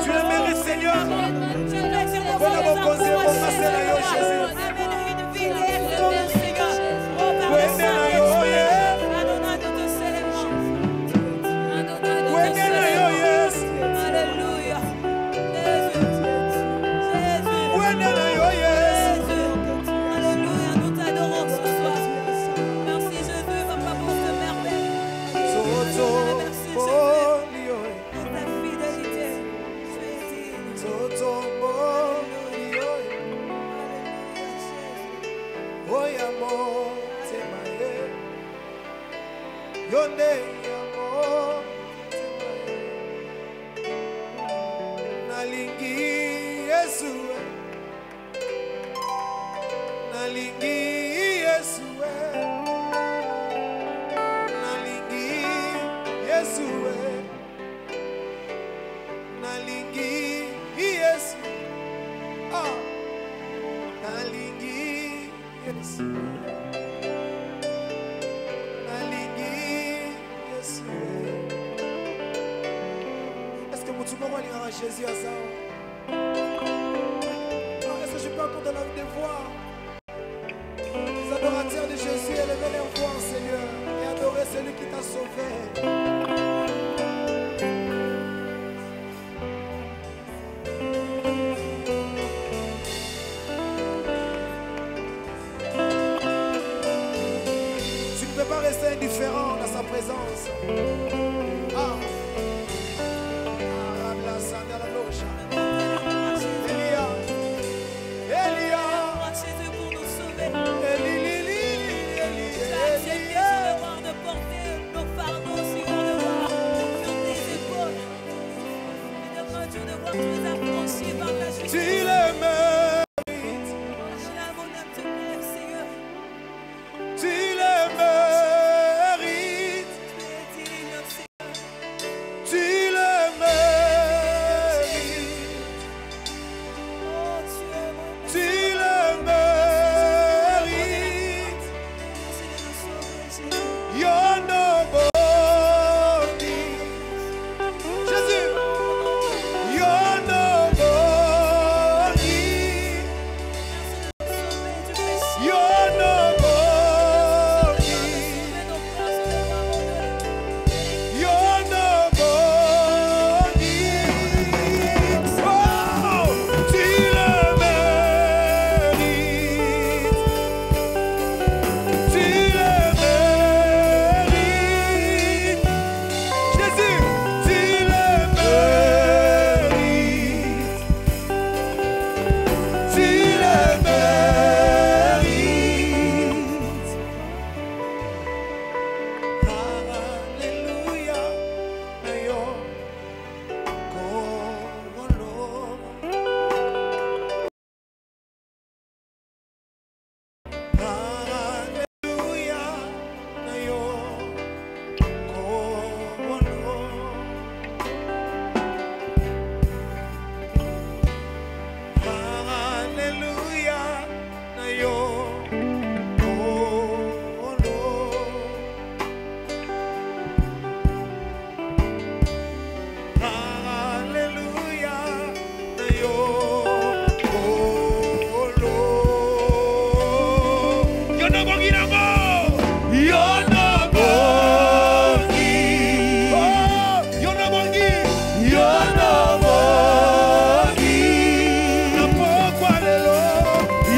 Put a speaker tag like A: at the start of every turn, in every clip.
A: Tu le mérites, Seigneur. Voilà mon conseil, mon pasteur, Jésus. Jésus à ça. Est-ce que je peux encore donner des voix? Les adorateurs de Jésus, élevez les voix, Seigneur, et adorez celui qui t'a sauvé. Tu ne peux pas rester indifférent dans sa présence. Tu le mérites. Tu le mérites. Tu le mérites. Tu le mérites. You're nobody. Jésus. You're nobody. You're nobody. You're nobody. Oh, tu le mérites. Tu le mérites. Jésus, tu le mérites. Tu le mérites. Alléluia. Nayo kolo. Alléluia. Nayo kolo. Alléluia, nayo kolo. Alléluia, nayo kolo. Yo no bongi nango. Yo no bongi. Oh, yo no bongi. Yo no bongi. Napokwa lelo.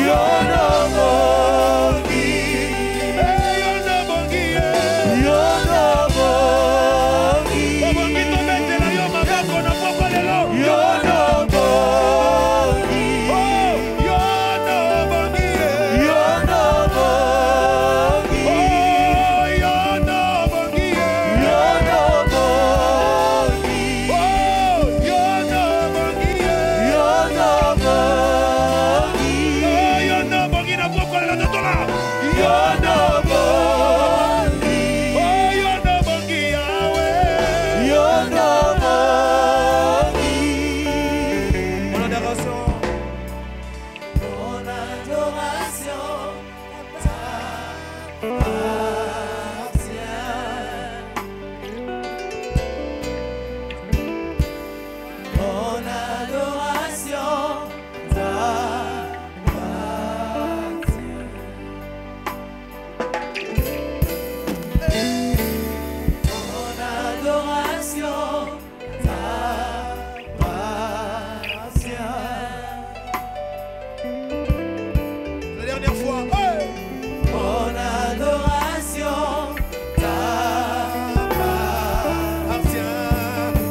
A: Yo no bongi. Yo no bongi. Yo no bongi. Bongi to metela yo maboko napokwa lelo. Yo no bongi. Oh, yo no bongi. Yo no bongi. Oh, yo no bongi. Yo no bongi. Oh, yo no bongi. Yo no bongi. Oh, yo no bongi napokwa lelo totola. Yo no bongi. Oh, yo no bongi Yahweh. Yo no bongi. Mon adoration. Mon adoration t'appartient. dernière fois. Hey!
B: Mon adoration
A: t'appartient.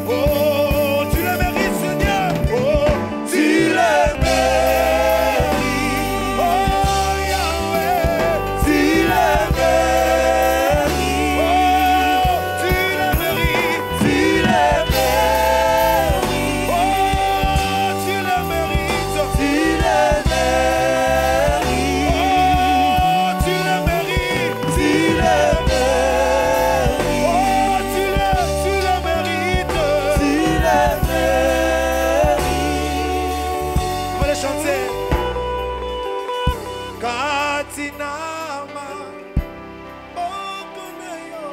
A: Oh, tu le mérites, Seigneur. Oh, tu le mérites. Oh, Yahweh,
B: tu le mérites,
A: oh, tu le mérites.
B: tu le mérites,
A: Oh, tu le mérites.
B: tu le mérites,
A: Oh, tu le mérites.
B: tu le mérites,
A: Oh, tu le mérites.
B: tu le mérites.
A: On va les chanter. Katinama Okonayo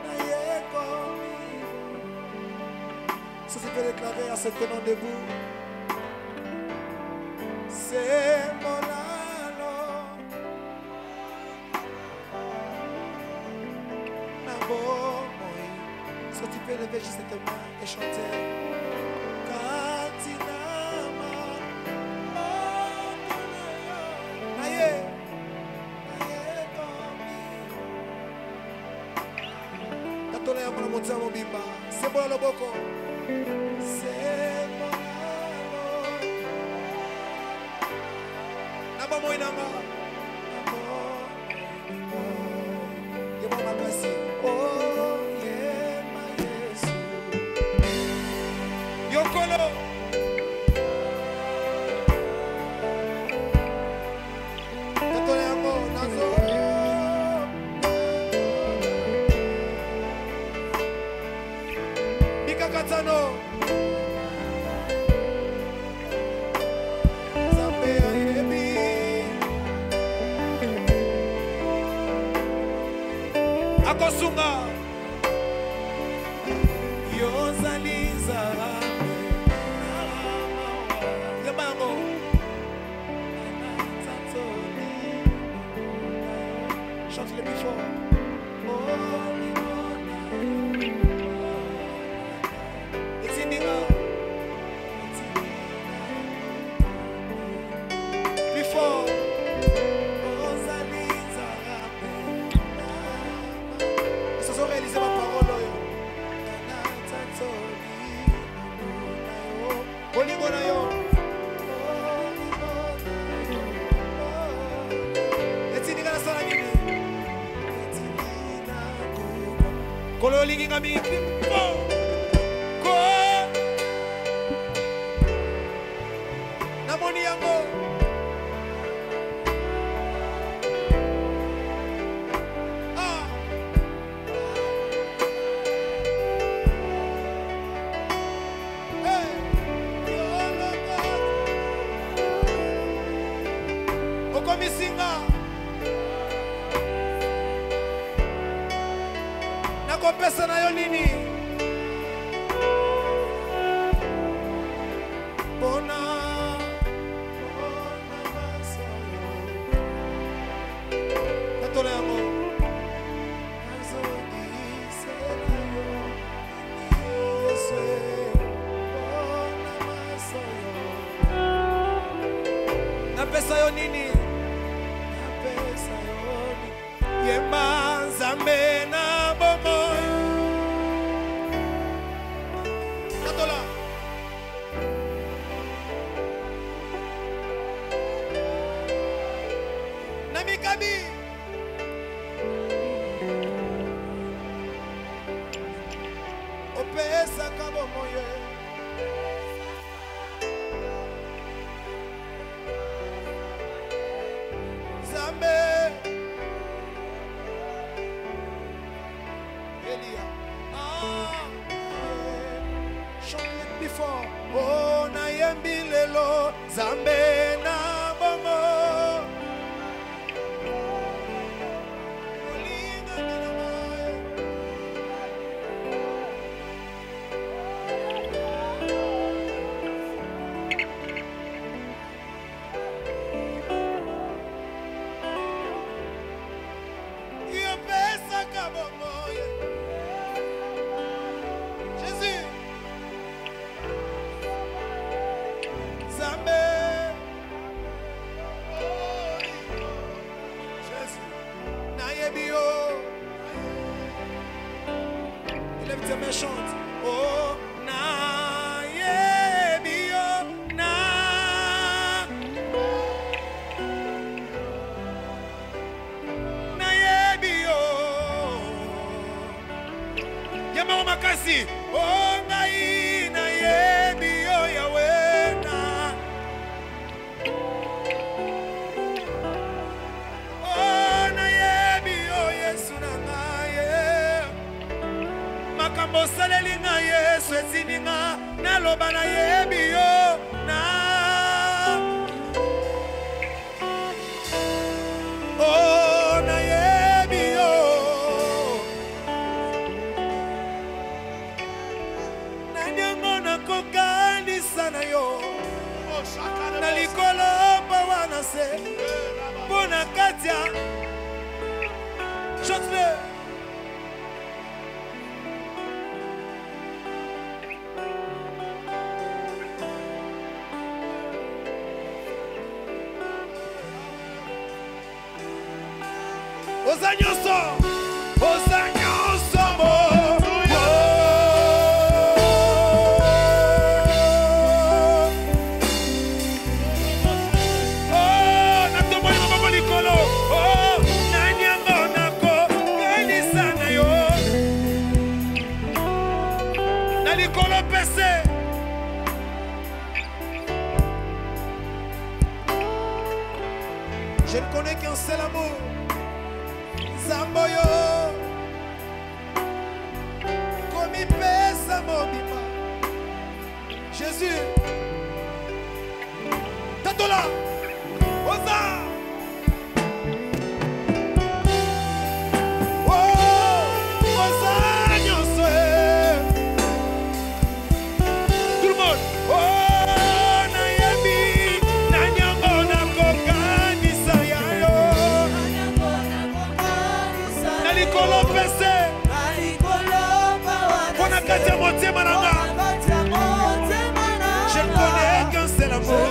A: Nayekomi. Ça tu peux déclarer à ce tenant debout. C'est mon alo Nabo moi. Ça tu peux lever juste tes mains et chanter. Katinama Okonayo Nayekomi. Tatole ya mwana motza mobimba. C'est bon le boko. C'est mon alo. Nabo moi nanga. Nabo. Yebo makasi. Oh, yema Yesu. Yokolo. Tatole yango nazo. Mikakatano. Zambe ayebi. Akosunga. Yozali zarambe. Yabango. Chante-le plus fort. Etindinga. Plus fort. Ils se sont réalisés ma parole. Olingo na yo. Etindinga na sala nini? Kolo olingi nga mingi. Ko. Namoni yango. Ah. Hey. Okomisinga. Nakopesa na yo nini? Bona masoyo. Tatole yango. Nazogisela yo. Yesu. Bona masoyo. Napesa yo nini? Napesa yo nini? Yema Nzambe na bomoi. Katola. Namikabi. Opesa ka bomoi. Nzambe. Elia. Ah. Chante plus fort. Oh, na yembi lelo. Nzambe na bomo. Olinga mina mae. Yopesa ka bomo. Jésus. Nzambe. makasi. Oh ngai na yebi yo Yahweh na. Oh na yebi yo Yesu na ngai. Makambo saleli na Yesu etininga naloba na yebi yo na. Oh na yebi yo. Nanyango na kokani sana yo. Na likolo bawana se. Bona katia. Chante-le. Os años son je ne connais qu'un seul amour. Zamboyo comme il pèse à mon bipa. Jésus Tatola Oza. Oh Oza Nyonso. Tout le monde. Oh Nayebi Nanyango Nakokani Sayayo Nalikolo pese Pona katia motema nanga. Je ne connais qu'un seul amour.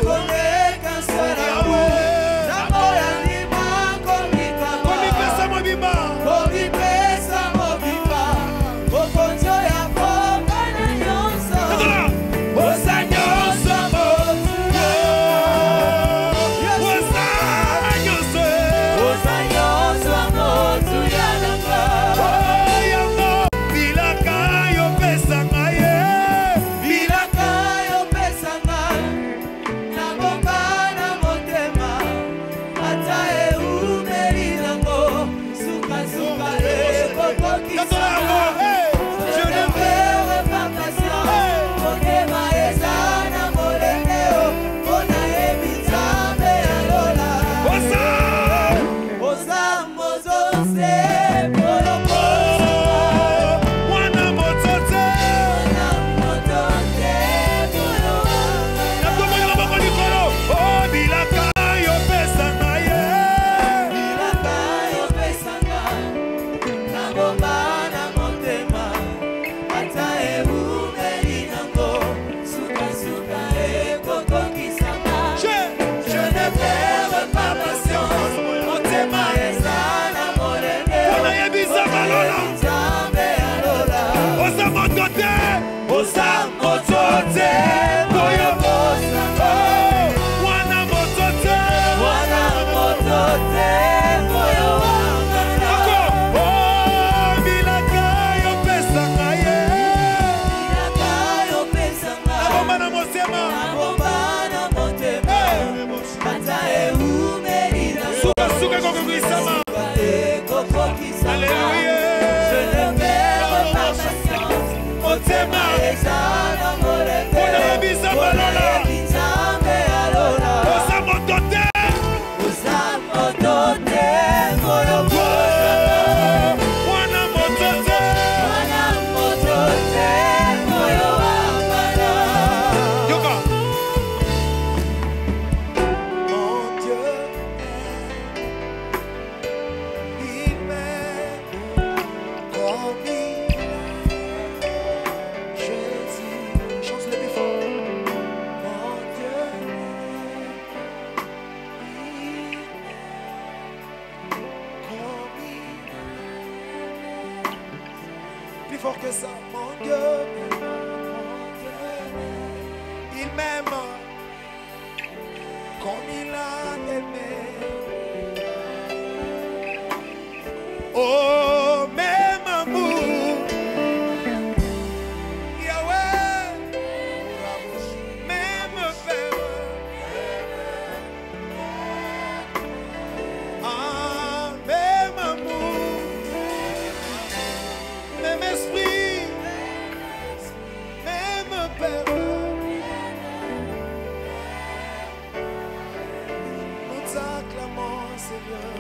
A: acclamons, Seigneur.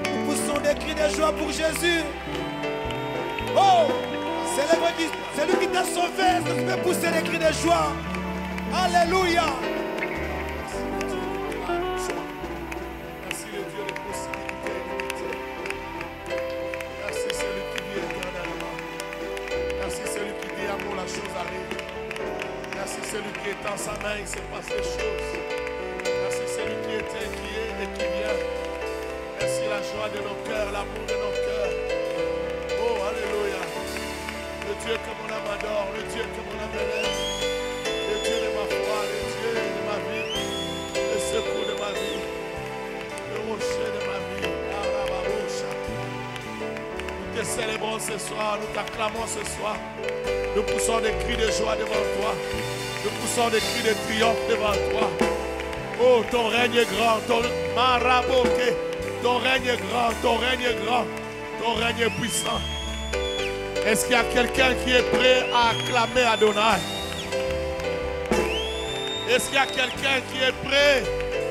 A: Nous poussons des cris de joie pour Jésus. Oh, c'est lui qui t'a sauvé. Est-ce que tu peux pousser des cris de joie? Alléluia.
C: Merci le Dieu des possibilités et d'unité. Merci celui qui vit éternellement. Merci celui qui dit amour, la chose arrive. Merci celui qui est en sa main, il se passe des choses. Merci celui qui était, qui est et qui vient. Merci la joie de nos cœurs, l'amour de nos cœurs. Oh, alléluia. Le Dieu que mon âme adore, le Dieu que mon âme élève. Le Dieu de ma foi, le Dieu de ma vie. Le secours de ma vie. Le rocher de ma vie. Nous te célébrons ce soir, nous t'acclamons ce soir. Nous poussons des cris de joie devant toi. Nous poussons des cris de triomphe devant toi. Oh, ton règne est grand, ton maraboke. Ton règne est grand, ton règne est grand, ton règne est puissant. Est-ce qu'il y a quelqu'un qui est prêt à acclamer Adonai? Est-ce qu'il y a quelqu'un qui est prêt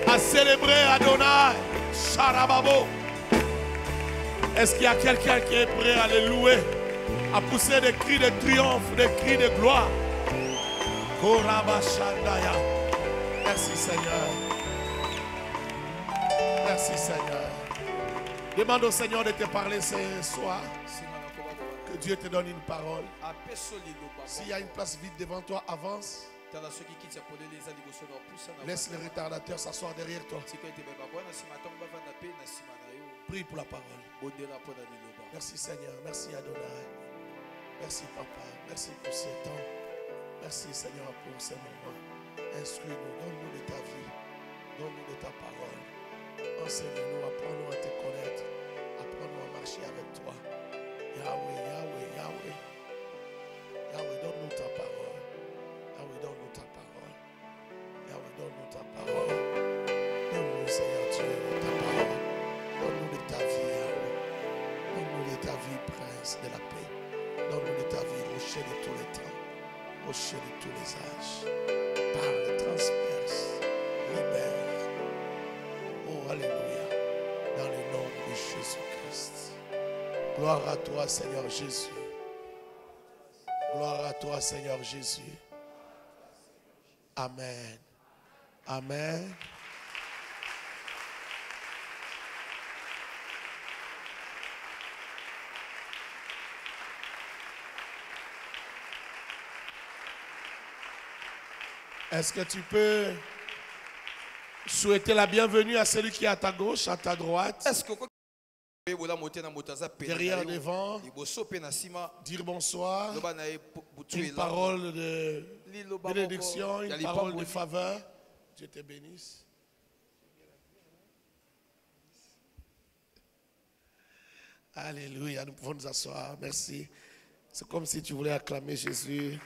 C: à célébrer Adonai? Sharababo. Est-ce qu'il y a quelqu'un qui est prêt à le louer, à pousser des cris de triomphe, des cris de gloire? Korabashandaya. Merci Seigneur. Merci Seigneur. Demande au Seigneur de te parler ce soir. Que Dieu te donne une parole. S'il y a une place vide devant toi, avance. Laisse le retardateur s'asseoir derrière toi. Prie pour la parole. Merci Seigneur. Merci Adonai. Merci Papa. Merci pour ce temps. Merci Seigneur pour ce moment. Instruis-nous. Donne-nous de ta vie. Donne-nous de ta parole. Enseigne-nous, apprends-nous à te connaître. Apprends-nous à marcher avec toi. Yahweh, Yahweh, Yahweh. Yahweh, donne-nous ta parole. Yahweh, donne-nous ta parole. Yahweh, donne-nous ta parole. Donne-nous, Seigneur Dieu, ta parole. Donne-nous de ta vie, Yahweh. Donne-nous de ta vie, Prince de la paix. Donne-nous de ta vie, rocher de tous les temps. Rocher de tous les âges. Parle, transperce, libère. Oh, alléluia. Dans le nom de Jésus-Christ. Gloire à toi, Seigneur Jésus. Gloire à toi, Seigneur Jésus. Amen. Amen. Est-ce que tu peux souhaiter la bienvenue à celui qui est à ta gauche, à ta droite?
D: Est-ce que
C: derrière, devant, dire bonsoir, une parole de bénédiction, une parole de faveur. Dieu te bénisse. Alléluia, nous pouvons nous asseoir. Merci. C'est comme si tu voulais acclamer Jésus.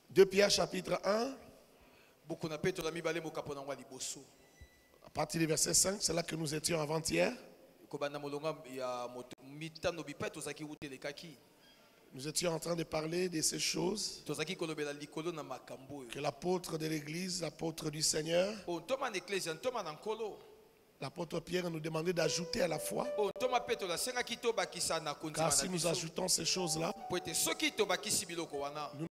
C: Deux Pierre chapitre 1. À partir du verset 5, c'est là que nous étions avant-hier. Nous étions en train de parler de ces choses que l'apôtre de l'Église, l'apôtre du Seigneur, l'apôtre Pierre nous demandait d'ajouter à la foi. Car si nous ajoutons ces choses-là, nous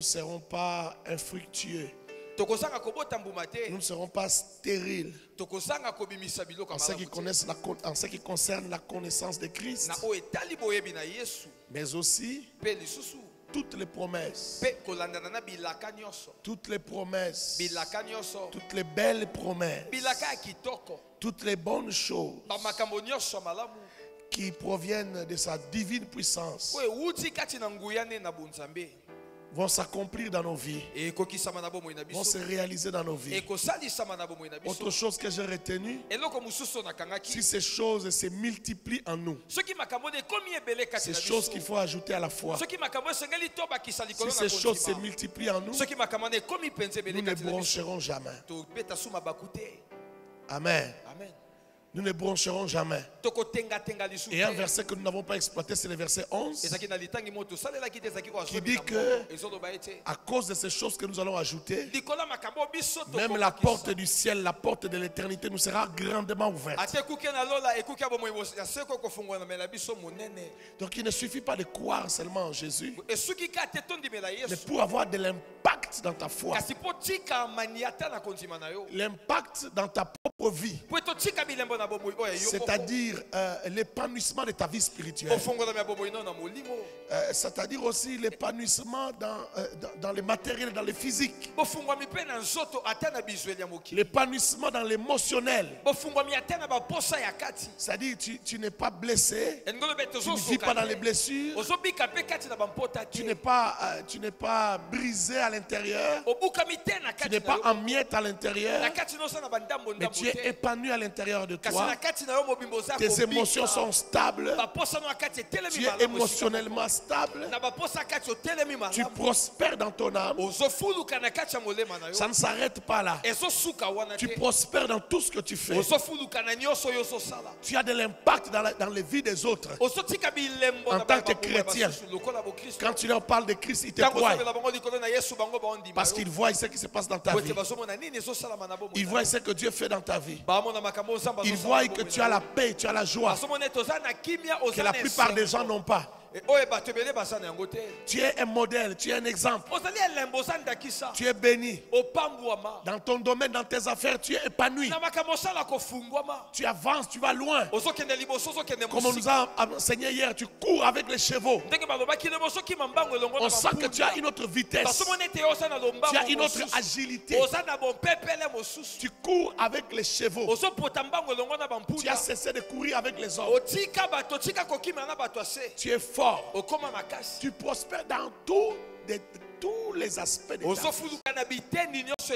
C: ne serons pas infructueux. Nous ne serons pas stériles en ce qui concerne la connaissance de Christ. Mais aussi toutes les promesses, toutes les belles promesses, toutes les bonnes choses qui proviennent de sa divine puissance vont s'accomplir dans nos vies, vont se réaliser dans nos vies. Autre chose que j'ai retenu, si ces choses se multiplient en nous, ces choses qu'il faut ajouter à la foi, si ces choses se multiplient en nous, nous ne broncherons jamais. Amen. Nous ne broncherons jamais. Et un verset que nous n'avons pas exploité, c'est le verset 11, qui dit que à cause de ces choses que nous allons ajouter, même la porte du ciel, la porte de l'éternité nous sera grandement ouverte. Donc il ne suffit pas de croire seulement en Jésus, mais pour avoir de l'impact dans ta foi, l'impact dans ta propre vie, c'est-à-dire l'épanouissement de ta vie spirituelle, c'est-à-dire aussi l'épanouissement dans les matériels, dans les physiques, l'épanouissement dans l'émotionnel, c'est-à-dire tu n'es pas blessé, tu ne vis pas dans les blessures, tu n'es pas brisé à l'intérieur, tu n'es pas en miettes à l'intérieur, mais tu es épanoui à l'intérieur de toi. Tes émotions sont stables, tu es émotionnellement stable, tu prospères dans ton âme. Ça ne s'arrête pas là. Tu prospères dans tout ce que tu fais. Tu as de l'impact dans les vies des autres. En tant que chrétien, quand tu leur parles de Christ, ils te croient. Parce qu'ils voient ce qui se passe dans ta vie. Ils voient ce que Dieu fait dans ta vie. Ils voient que tu as la paix, tu as la joie que la plupart des gens n'ont pas. Tu es un modèle, tu es un exemple. Tu es béni. Dans ton domaine, dans tes affaires, tu es épanoui. Tu avances, tu vas loin. Comme on nous a enseigné hier, tu cours avec les chevaux. On sent que tu as une autre vitesse. Tu as une autre agilité. Tu cours avec les chevaux. Tu as cessé de courir avec les hommes. Tu es fort. Tu prospères dans tous les aspects de ta vie.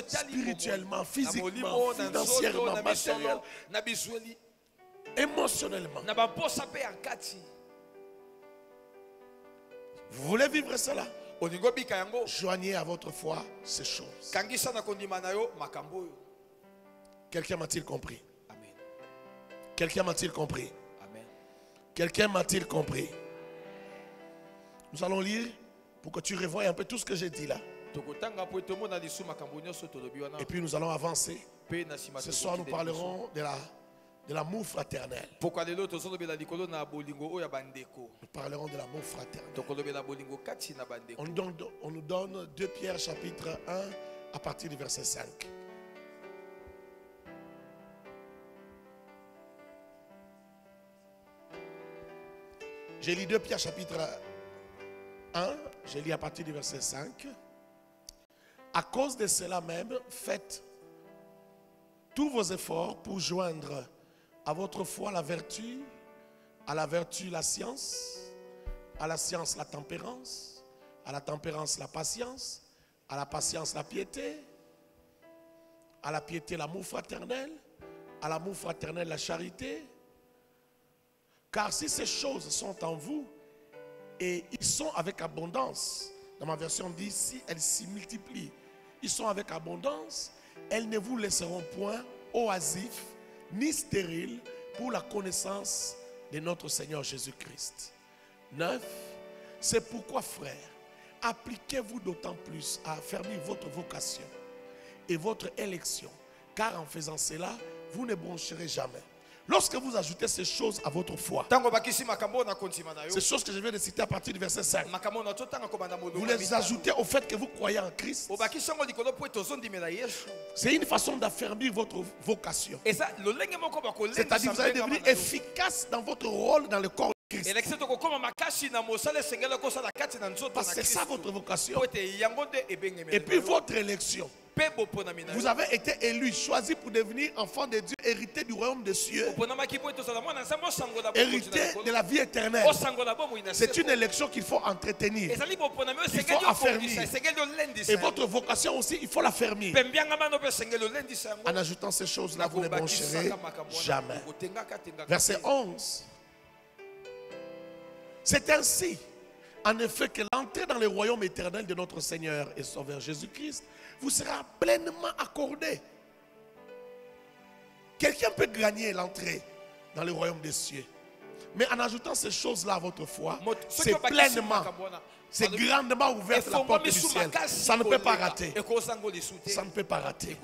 C: Spirituellement, physiquement, financièrement, matériellement, émotionnellement. Vous voulez vivre cela? Joignez à votre foi ces choses. Quelqu'un m'a-t-il compris? Quelqu'un m'a-t-il compris? Quelqu'un m'a-t-il compris? Nous allons lire pour que tu revoies un peu tout ce que j'ai dit là. Et puis nous allons avancer. Ce soir nous parlerons de l'amour fraternel. Nous parlerons de l'amour fraternel. On nous donne 2 Pierre chapitre 1 à partir du verset 5. J'ai lu 2 Pierre chapitre 1, j'ai lu à partir du verset 5. À cause de cela même, faites tous vos efforts pour joindre à votre foi la vertu, à la vertu la science, à la science la tempérance, à la tempérance la patience, à la patience la piété, à la piété l'amour fraternel, à l'amour fraternel la charité. Car si ces choses sont en vous et ils sont avec abondance, dans ma version dit si elles s'y multiplient, ils sont avec abondance, elles ne vous laisseront point oisifs ni stériles pour la connaissance de notre Seigneur Jésus-Christ. 9. C'est pourquoi, frères, appliquez-vous d'autant plus à affermir votre vocation et votre élection, car en faisant cela, vous ne broncherez jamais. Lorsque vous ajoutez ces choses à votre foi, ces choses que je viens de citer à partir du verset 5, vous les ajoutez au fait que vous croyez en Christ. C'est une façon d'affermir votre vocation. C'est-à-dire que vous allez devenir efficace dans votre rôle dans le corps de Christ. Parce que c'est ça votre vocation. Et puis votre élection. Vous avez été élu, choisi pour devenir enfant de Dieu, hérité du royaume des cieux, hérité de la vie éternelle. C'est une élection qu'il faut entretenir, il faut affermir. Et votre vocation aussi, il faut l'affermir. En ajoutant ces choses-là, vous ne broncherez jamais. Verset 11. C'est ainsi, en effet, que l'entrée dans le royaume éternel de notre Seigneur et Sauveur Jésus-Christ vous sera pleinement accordée. Quelqu'un peut gagner l'entrée dans le royaume des cieux. Mais en ajoutant ces choses-là à votre foi, c'est pleinement, c'est grandement ouvert la porte du ciel. Ça ne peut pas rater. Ça ne peut pas rater.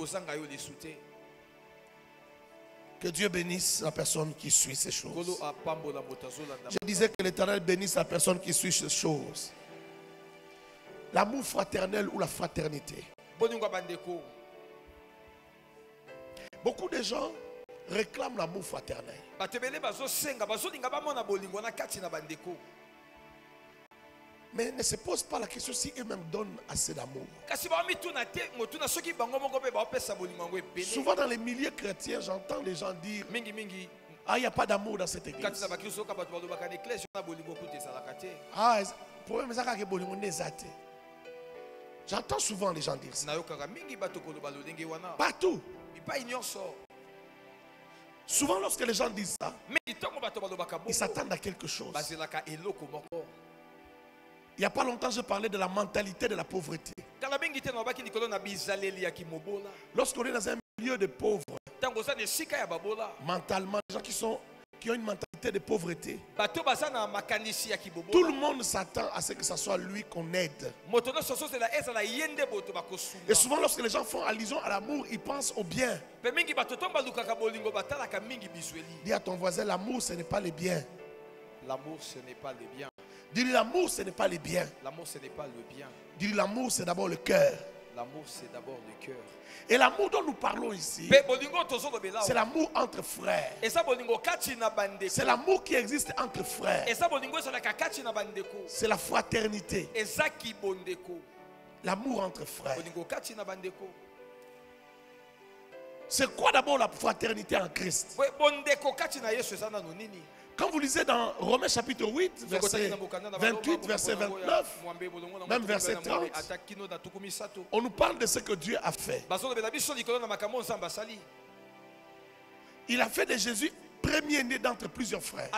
C: Que Dieu bénisse la personne qui suit ces choses. Je disais que l'Éternel bénisse la personne qui suit ces choses. L'amour fraternel ou la fraternité. Beaucoup de gens réclament l'amour fraternel. Mais ne se pose pas la question si eux-mêmes donnent assez d'amour. Souvent dans les milieux chrétiens, j'entends les gens dire ah, il n'y a pas d'amour dans cette église. Ah, le problème c'est que j'entends souvent les gens dire ça. Partout. Souvent lorsque les gens disent ça, ils s'attendent à quelque chose. Il n'y a pas longtemps, je parlais de la mentalité de la pauvreté. Lorsqu'on est dans un milieu de pauvres, mentalement, les gens qui ont une mentalité de pauvreté, tout le monde s'attend à ce que ce soit lui qu'on aide. Et souvent, lorsque les gens font allusion à l'amour, ils pensent au bien. Dis à ton voisin, l'amour, ce n'est pas le bien.
D: L'amour, ce n'est pas le bien.
C: Dis-lui, l'amour, ce n'est pas le bien.
D: L'amour, ce n'est pas le bien.
C: Dis-lui, l'amour, c'est d'abord le cœur.
D: L'amour, c'est d'abord le cœur.
C: Et l'amour dont nous parlons ici, c'est l'amour entre frères. C'est l'amour qui existe entre frères. C'est la fraternité. L'amour entre frères. C'est quoi d'abord la fraternité en Christ? Quand vous lisez dans Romains chapitre 8, verset 28, verset 29, même verset 30, on nous parle de ce que Dieu a fait. Il a fait de Jésus premier-né d'entre plusieurs frères.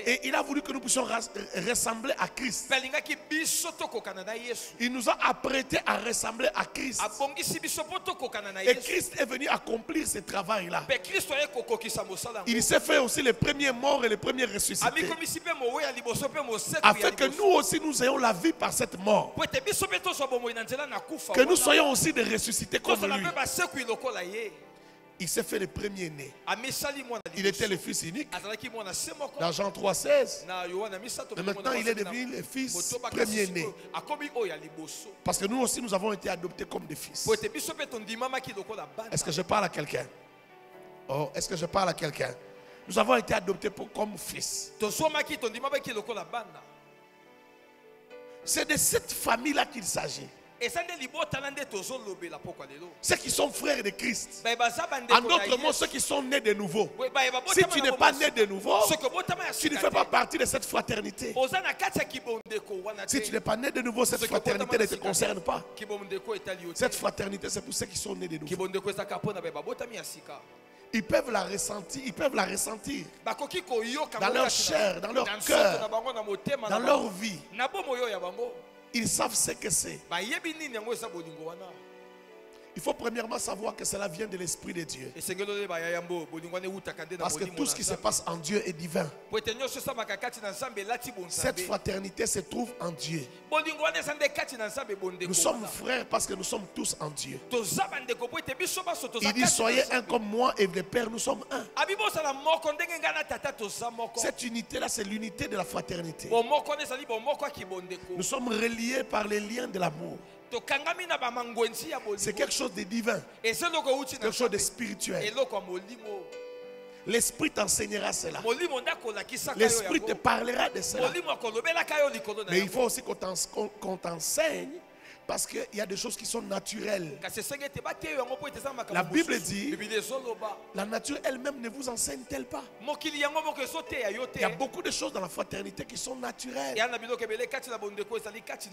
C: Et il a voulu que nous puissions ressembler à Christ. Il nous a apprêtés à ressembler à Christ. Et Christ est venu accomplir ce travail-là. Il s'est fait aussi les premiers morts et les premiers ressuscités. Afin que nous aussi nous ayons la vie par cette mort. Que nous soyons aussi des ressuscités comme lui. Il s'est fait le premier-né. Il était le fils unique. Dans Jean 3,16. Mais maintenant, il est devenu le fils premier-né. Parce que nous aussi, nous avons été adoptés comme des fils. Est-ce que je parle à quelqu'un? Oh, est-ce que je parle à quelqu'un? Nous avons été adoptés comme fils. C'est de cette famille-là qu'il s'agit. Ceux qui sont frères de Christ. En d'autres mots, ceux qui sont nés de nouveau. Si tu n'es pas né de nouveau, tu ne fais pas partie de cette fraternité. Si tu n'es pas né de nouveau, cette fraternité ne te concerne pas. Cette fraternité, c'est pour ceux qui sont nés de nouveau. Ils peuvent la ressentir, dans leur chair, dans leur cœur, dans leur vie. Ils savent ce que c'est. Il faut premièrement savoir que cela vient de l'Esprit de Dieu. Parce que tout ce qui se passe en Dieu est divin. Cette fraternité se trouve en Dieu. Nous sommes frères parce que nous sommes tous en Dieu. Il dit soyez un comme moi et le Père nous sommes un. Cette unité là c'est l'unité de la fraternité. Nous sommes reliés par les liens de l'amour. C'est quelque chose de divin. Quelque chose de spirituel. L'Esprit t'enseignera cela. L'Esprit te parlera de cela. Mais il faut aussi qu'on t'enseigne. Parce qu'il y a des choses qui sont naturelles. La Bible dit, la nature elle-même ne vous enseigne-t-elle pas? Il y a beaucoup de choses dans la fraternité qui sont naturelles.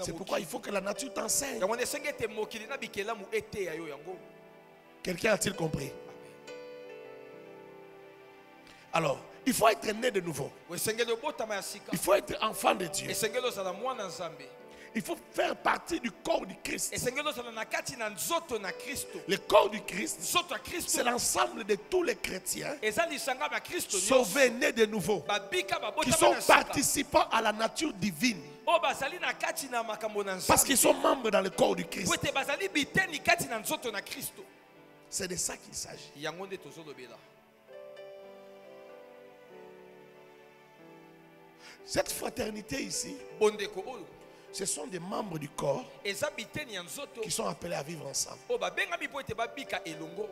C: C'est pourquoi il faut que la nature t'enseigne. Quelqu'un a-t-il compris? Alors, il faut être né de nouveau. Il faut être enfant de Dieu. il faut faire partie du corps du Christ.
D: esengeli ozala na kati na nzoto na Kristo.
C: Le corps du Christ,
D: Nzoto ya Kristo
C: c'est l'ensemble de tous les chrétiens
D: eza lisanga ba Kristo
C: sauvés, nés de nouveau,
D: babika
C: qui
D: babotama
C: sont
D: na sika
C: participants à la nature divine.
D: o bazali na kati na makambo na
C: Parce
D: Nzambe
C: qu'ils sont membres dans le corps du Christ.
D: po ete bazali biteni kati na nzoto na Kristo.
C: C'est de ça qu'il s'agit.
D: Yango nde tozolobela.
C: Cette fraternité ici,
D: Bondeko oyo
C: ce sont des membres du corps
D: eza biteni ya nzoto
C: qui sont appelés à vivre ensemble.
D: o babengami po ete babika elongo.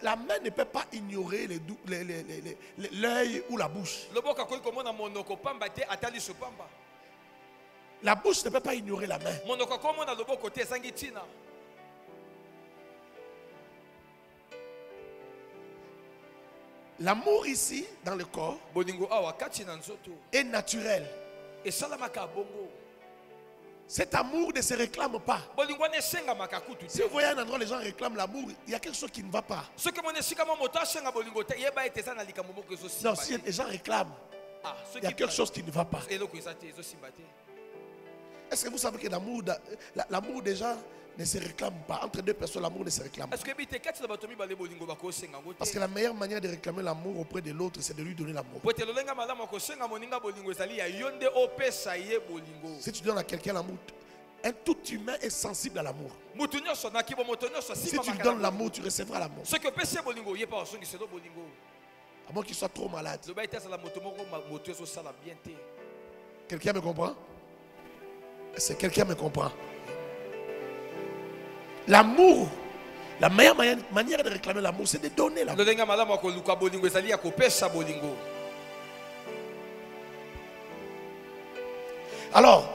C: La main ne peut pas ignorer l'œil ou la bouche.
D: Loboko akoki komona monoko pamba te atali so pamba.
C: La bouche ne peut pas ignorer la main.
D: Monoko akomona loboko te ezangi ntina.
C: L'amour ici, dans le corps,
D: Bolingo awa kati na nzoto
C: est naturel.
D: esalamaka bongo.
C: Cet amour ne se réclame pas.
D: Bolingo wana esengamaka kutu
C: Si
D: te.
C: vous voyez un endroit où les gens réclament l'amour, il y a quelque chose qui ne va pas.
D: Soki mona esika mo moto asenga bolingo te yeba ete eza na likambo moko ezosimba
C: Non, si
D: te.
C: les gens réclament,
D: Ah,
C: il y a quelque chose qui ne va pas.
D: eloko eza te ezosimba te.
C: Est-ce que vous savez que l'amour des gens ne se réclame pas? Entre deux personnes, l'amour ne se réclame pas.
D: Est-ce que bite kati na bato mibale bolingo bakosenga ngo
C: Parce
D: te?
C: que la meilleure manière de réclamer l'amour auprès de l'autre, c'est de lui donner l'amour.
D: Po ete lolenga malamu akosenga moninga bolingo ezali ya yo nde opesa ye bolingo.
C: Si tu donnes à quelqu'un l'amour, un tout humain est sensible à l'amour.
D: Mutu nyonso na kibo moto nyonso
C: Si
D: simba
C: tu lui
D: makala.
C: donnes l'amour, tu recevras l'amour.
D: Soki opesi ye bolingo ye pa osongiselo bolingo.
C: À moins qu'il soit trop malade.
D: Loba ete azala moto moko moto ezosala bien te.
C: Quelqu'un me comprend? Est-ce que quelqu'un me comprend? L'amour, la meilleure manière de réclamer l'amour, c'est de donner l'amour.
D: Lolenga malamu akoluka bolingo ezali ya kopesa bolingo.
C: Alors,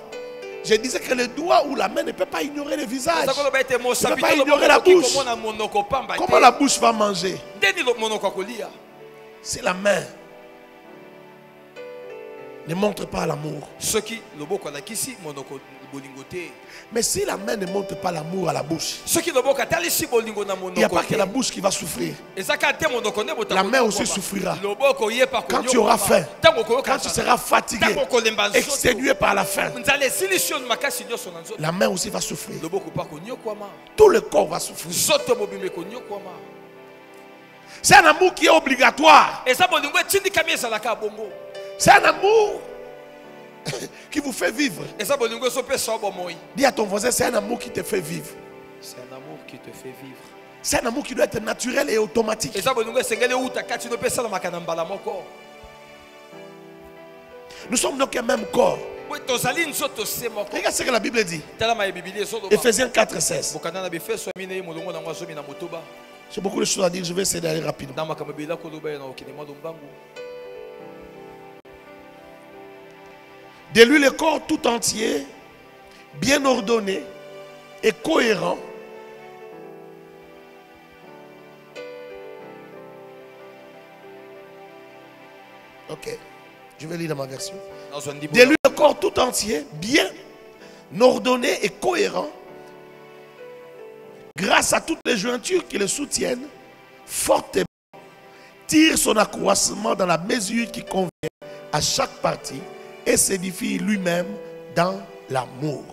C: je disais que le doigt ou la main ne peut pas ignorer le visage.
D: Eza koloba ete
C: Ne peut
D: mosapi
C: pas
D: to
C: ignorer la
D: loboko
C: bouche.
D: komona monoko pamba te.
C: Comment la bouche va manger?
D: Ndeni monoko akolia.
C: Si la main ne montre pas l'amour.
D: Soki loboko alakisi monoko bolingo te.
C: Mais si la main ne montre pas l'amour à la bouche,
D: Soki loboko atalisi bolingo na
C: il n'y a
D: monoko
C: pas que
D: te.
C: la bouche qui va souffrir.
D: Ezaka te monoko ne bota.
C: La main aussi souffrira.
D: Loboko yepa ko.
C: Quand tu auras faim,
D: Tango koyoka.
C: quand tu seras fatigué, exténué par la faim,
D: Nzale solution makasi nyonso na nzoto.
C: la main aussi va souffrir.
D: Loboko pa ko nyokwama.
C: Tout le corps va souffrir.
D: Zoto mobimbe ko nyokwama.
C: C'est un amour qui est obligatoire.
D: Eza bolingo etindi kami ezalaka bongo.
C: C'est un amour qui vous fait vivre.
D: Eza bolingo ezopesa bomoi.
C: Dis à ton voisin, c'est un amour qui te fait vivre.
D: C'est un amour qui te fait vivre.
C: C'est un amour qui doit être naturel et automatique.
D: Eza bolingo esengeli uta kati no pesa na makana mbala moko.
C: Nous sommes donc un même corps.
D: Oui, tozali nzoto se moko.
C: Regarde ce que la Bible dit.
D: Tala ma Bible ezoloba.
C: Ephésiens 4:16.
D: Bokana na befeso mine molongo na ngwazo mina motoba.
C: J'ai beaucoup de choses à dire, je vais essayer d'aller rapidement.
D: Na makambo bila koloba na okine mwa lombangu.
C: De lui le corps tout entier, bien ordonné et cohérent, ok, je vais lire dans ma version. De lui le corps tout entier, bien ordonné et cohérent, grâce à toutes les jointures qui le soutiennent, fortement, tire son accroissement dans la mesure qui convient à chaque partie et s'édifie lui-même dans l'amour.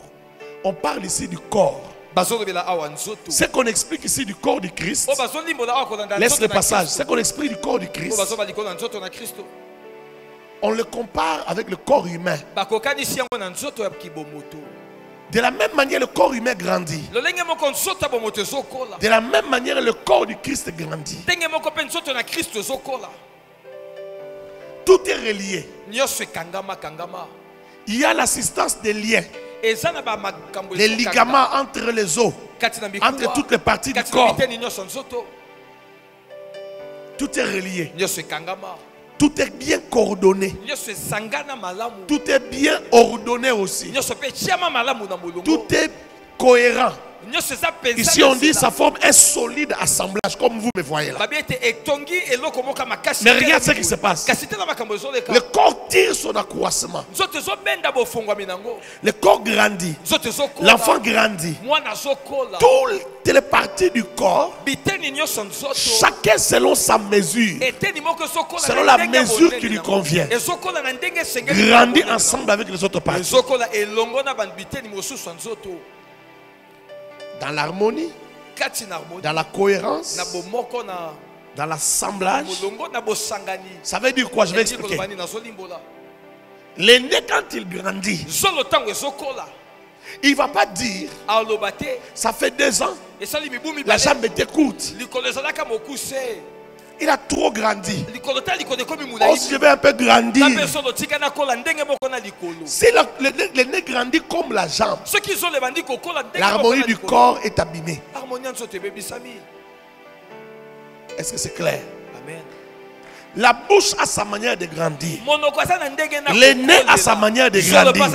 C: On parle ici du corps. Ce qu'on explique ici du corps du Christ, laisse le passage. Ce qu'on explique du corps du Christ, on le compare avec le corps humain. De la même manière, le corps humain grandit. De la même manière, le corps du Christ grandit. Tout est relié. Il y a l'assistance des liens, les ligaments entre les os, entre toutes les parties du corps. Tout est relié. Tout est bien coordonné. Tout est bien ordonné aussi. Tout est cohérent. Ici on dit sa forme est solide assemblage, comme vous me voyez là. Mais regarde ce qui se passe. Le corps tire son accroissement. Le corps grandit. L'enfant grandit. Toutes les parties du corps, chacun selon sa mesure, selon la mesure qui lui convient, grandit ensemble avec les autres parties. Dans l'harmonie, dans la cohérence, dans l'assemblage. Ça veut dire quoi? Je vais expliquer. L'aîné, quand il grandit, il ne va pas dire ça fait 2 ans, la jambe était courte, il a trop grandi. Oh, si je vais un peu grandir. Si l'aîné grandit comme la jambe, l'harmonie du corps est abîmée. Est-ce que c'est clair? Amen. La bouche a sa manière de grandir. Les nez a sa manière de grandir.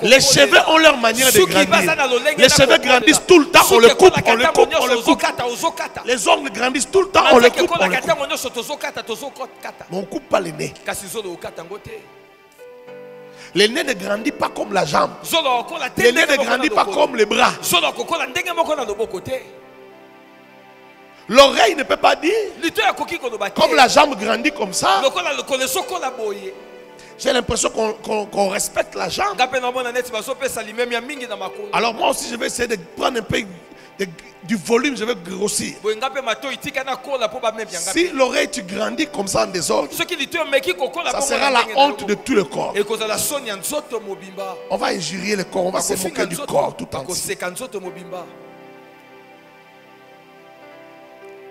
C: Les cheveux ont leur manière de grandir. Les cheveux grandissent tout le temps, on le coupe, on le coupe, on le coupe. Les ongles grandissent tout le temps, on le coupe, on le coupe. Mais on ne coupe pas les nez. Les nez ne grandissent pas comme la jambe. Les nez ne grandissent pas comme les bras. L'oreille ne peut pas dire comme la jambe grandit comme ça. J'ai l'impression qu'on respecte la jambe. Alors moi aussi je vais essayer de prendre un peu du volume, je vais grossir. Si l'oreille tu grandis comme ça en désordre, ça sera la honte de tout le corps. On va injurier le corps, on va se moquer du corps tout entier.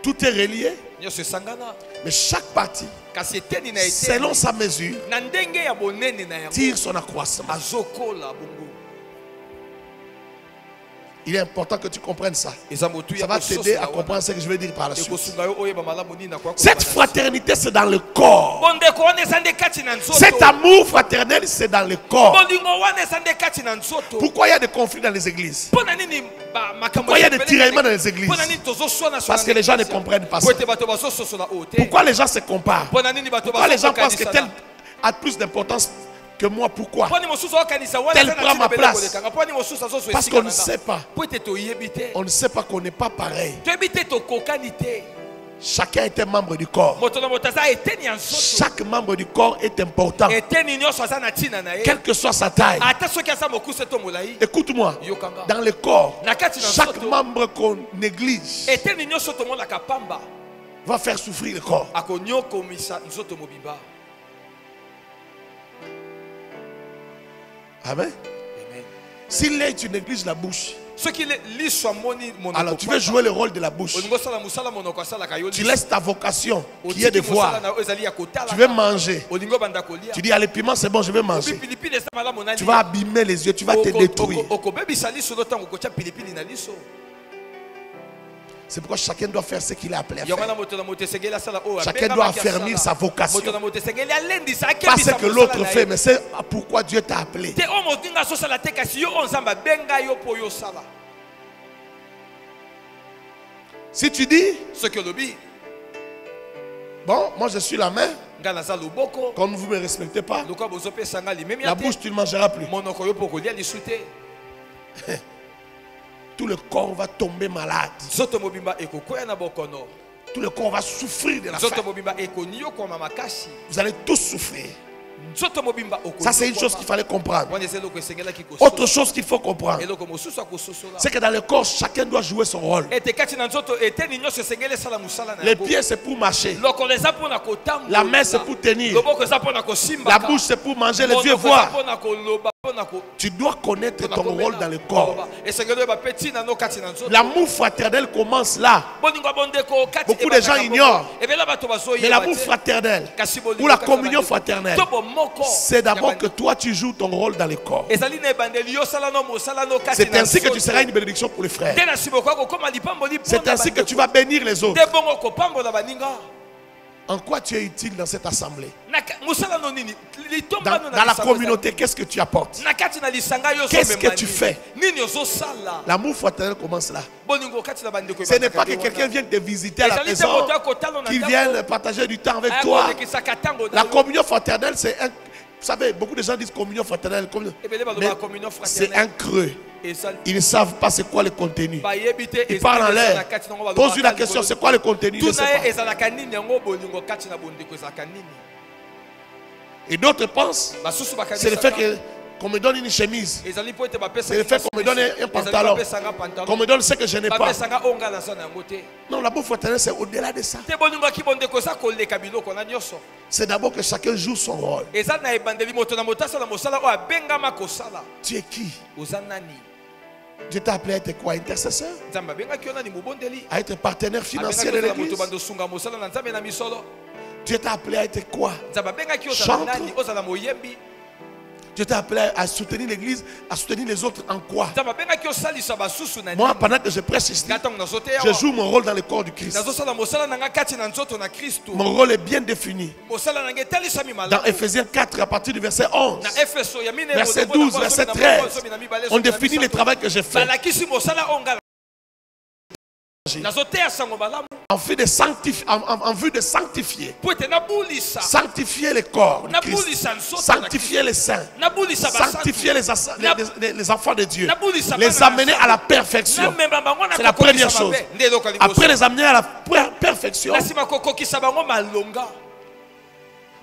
C: Tout est relié, mais chaque partie, selon sa mesure, tire son accroissement. Il est important que tu comprennes ça. Ça va t'aider à comprendre ce que je veux dire par la suite. Cette fraternité, c'est dans le corps. Cet amour fraternel, c'est dans le corps. Pourquoi il y a des conflits dans les églises? Pourquoi il y a des tiraillements dans les églises? Parce que les gens ne comprennent pas ça. Pourquoi les gens se comparent? Pourquoi les gens pensent que tel a plus d'importance que moi? Pourquoi tel prend ma place? Parce qu'on ne sait pas. On ne sait pas qu'on n'est pas pareil. Chacun est un membre du corps. Chaque membre du corps est important. Quelle que soit sa taille. Écoute-moi. Dans le corps, chaque membre qu'on néglige va faire souffrir le corps. Amen. Si l'œil tu négliges la bouche, alors tu veux jouer le rôle de la bouche. Tu laisses ta vocation qui est de voir. Tu veux manger. Tu dis allez piment c'est bon, je vais manger. Tu vas abîmer les yeux, tu vas te détruire. C'est pourquoi chacun doit faire ce qu'il est appelé à faire. Chacun doit affermir sa vocation. Pas ce que l'autre fait, mais c'est pourquoi Dieu t'a appelé. Si tu dis, bon, moi je suis la main, comme vous ne me respectez pas, la bouche tu ne mangeras plus. Tout le corps va tomber malade. Tout le corps va souffrir de la faim. Vous allez tous souffrir. Ça c'est une chose qu'il fallait comprendre. Autre chose qu'il faut comprendre, c'est que dans le corps, chacun doit jouer son rôle. Les pieds c'est pour marcher. La main c'est pour tenir. La bouche c'est pour manger, les yeux voir. Tu dois connaître ton rôle dans le corps. L'amour fraternel commence là. Beaucoup de gens ignorent. Mais l'amour fraternel ou la communion fraternelle, c'est d'abord que toi tu joues ton rôle dans le corps. C'est ainsi que tu seras une bénédiction pour les frères. C'est ainsi que tu vas bénir les autres. En quoi tu es utile dans cette assemblée?
D: Dans
C: Dans la communauté, qu'est-ce que tu apportes? Qu'est-ce que tu fais? L'amour fraternel commence là. Ce n'est pas que quelqu'un vienne te visiter à la maison, qu'il vienne partager du temps avec toi. La communion fraternelle, c'est un... Vous savez, beaucoup de gens disent communion fraternelle, mais c'est un creux. Ils ne savent pas c'est quoi le contenu. Ils parlent en l'air. Pose-lui la question, c'est quoi le contenu? Je ne sais pas. Et d'autres pensent, c'est le fait qu'on me donne une chemise, c'est le fait qu'on me donne un pantalon, qu'on me donne ce que je n'ai pas. Non, l'amour fraternel, c'est au-delà de ça. C'est d'abord que chacun joue son rôle. Tu es qui? Dieu t'a appelé à être quoi? Intercesseur? À être partenaire financier de l'église? Dieu t'a appelé à être quoi? Chantre? Dieu t'a appelé à soutenir l'église, à soutenir les autres en quoi? Moi, pendant que je prêche ici, je joue mon rôle dans le corps du Christ. Mon rôle est bien défini. Dans Ephésiens 4, à partir du verset 11, verset 12, verset 13, on définit le travail que j'ai fait. En vue de sanctifier, sanctifier le corps de Christ, sanctifier les saints, sanctifier les enfants de Dieu, les amener à la perfection. C'est la première chose. Après les amener à la perfection,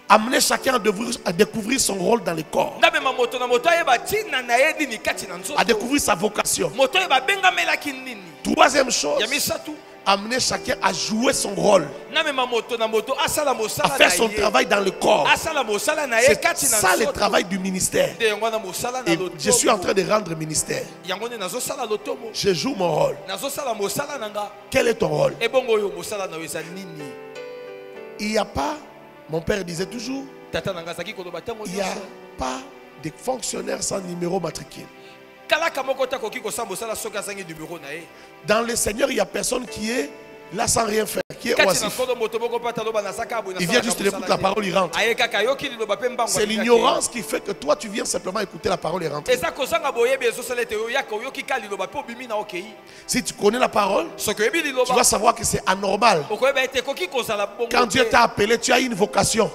C: amener chacun à découvrir son rôle dans le corps, à découvrir sa vocation. Troisième chose, amener chacun à jouer son rôle, à faire son travail dans le corps. C'est ça le travail du ministère. Et je suis en train de rendre ministère. Je joue mon rôle. Quel est ton rôle? Il n'y a pas, mon père disait toujours, il n'y a pas de fonctionnaire sans numéro matricule. Dans le Seigneur, il n'y a personne qui est là sans rien faire, qui est oisif. Il vient juste écouter la parole, il rentre. C'est l'ignorance qui fait que toi, tu viens simplement écouter la parole et rentrer. Si tu connais la parole, tu vas savoir que c'est anormal. Quand Dieu t'a appelé, tu as une vocation.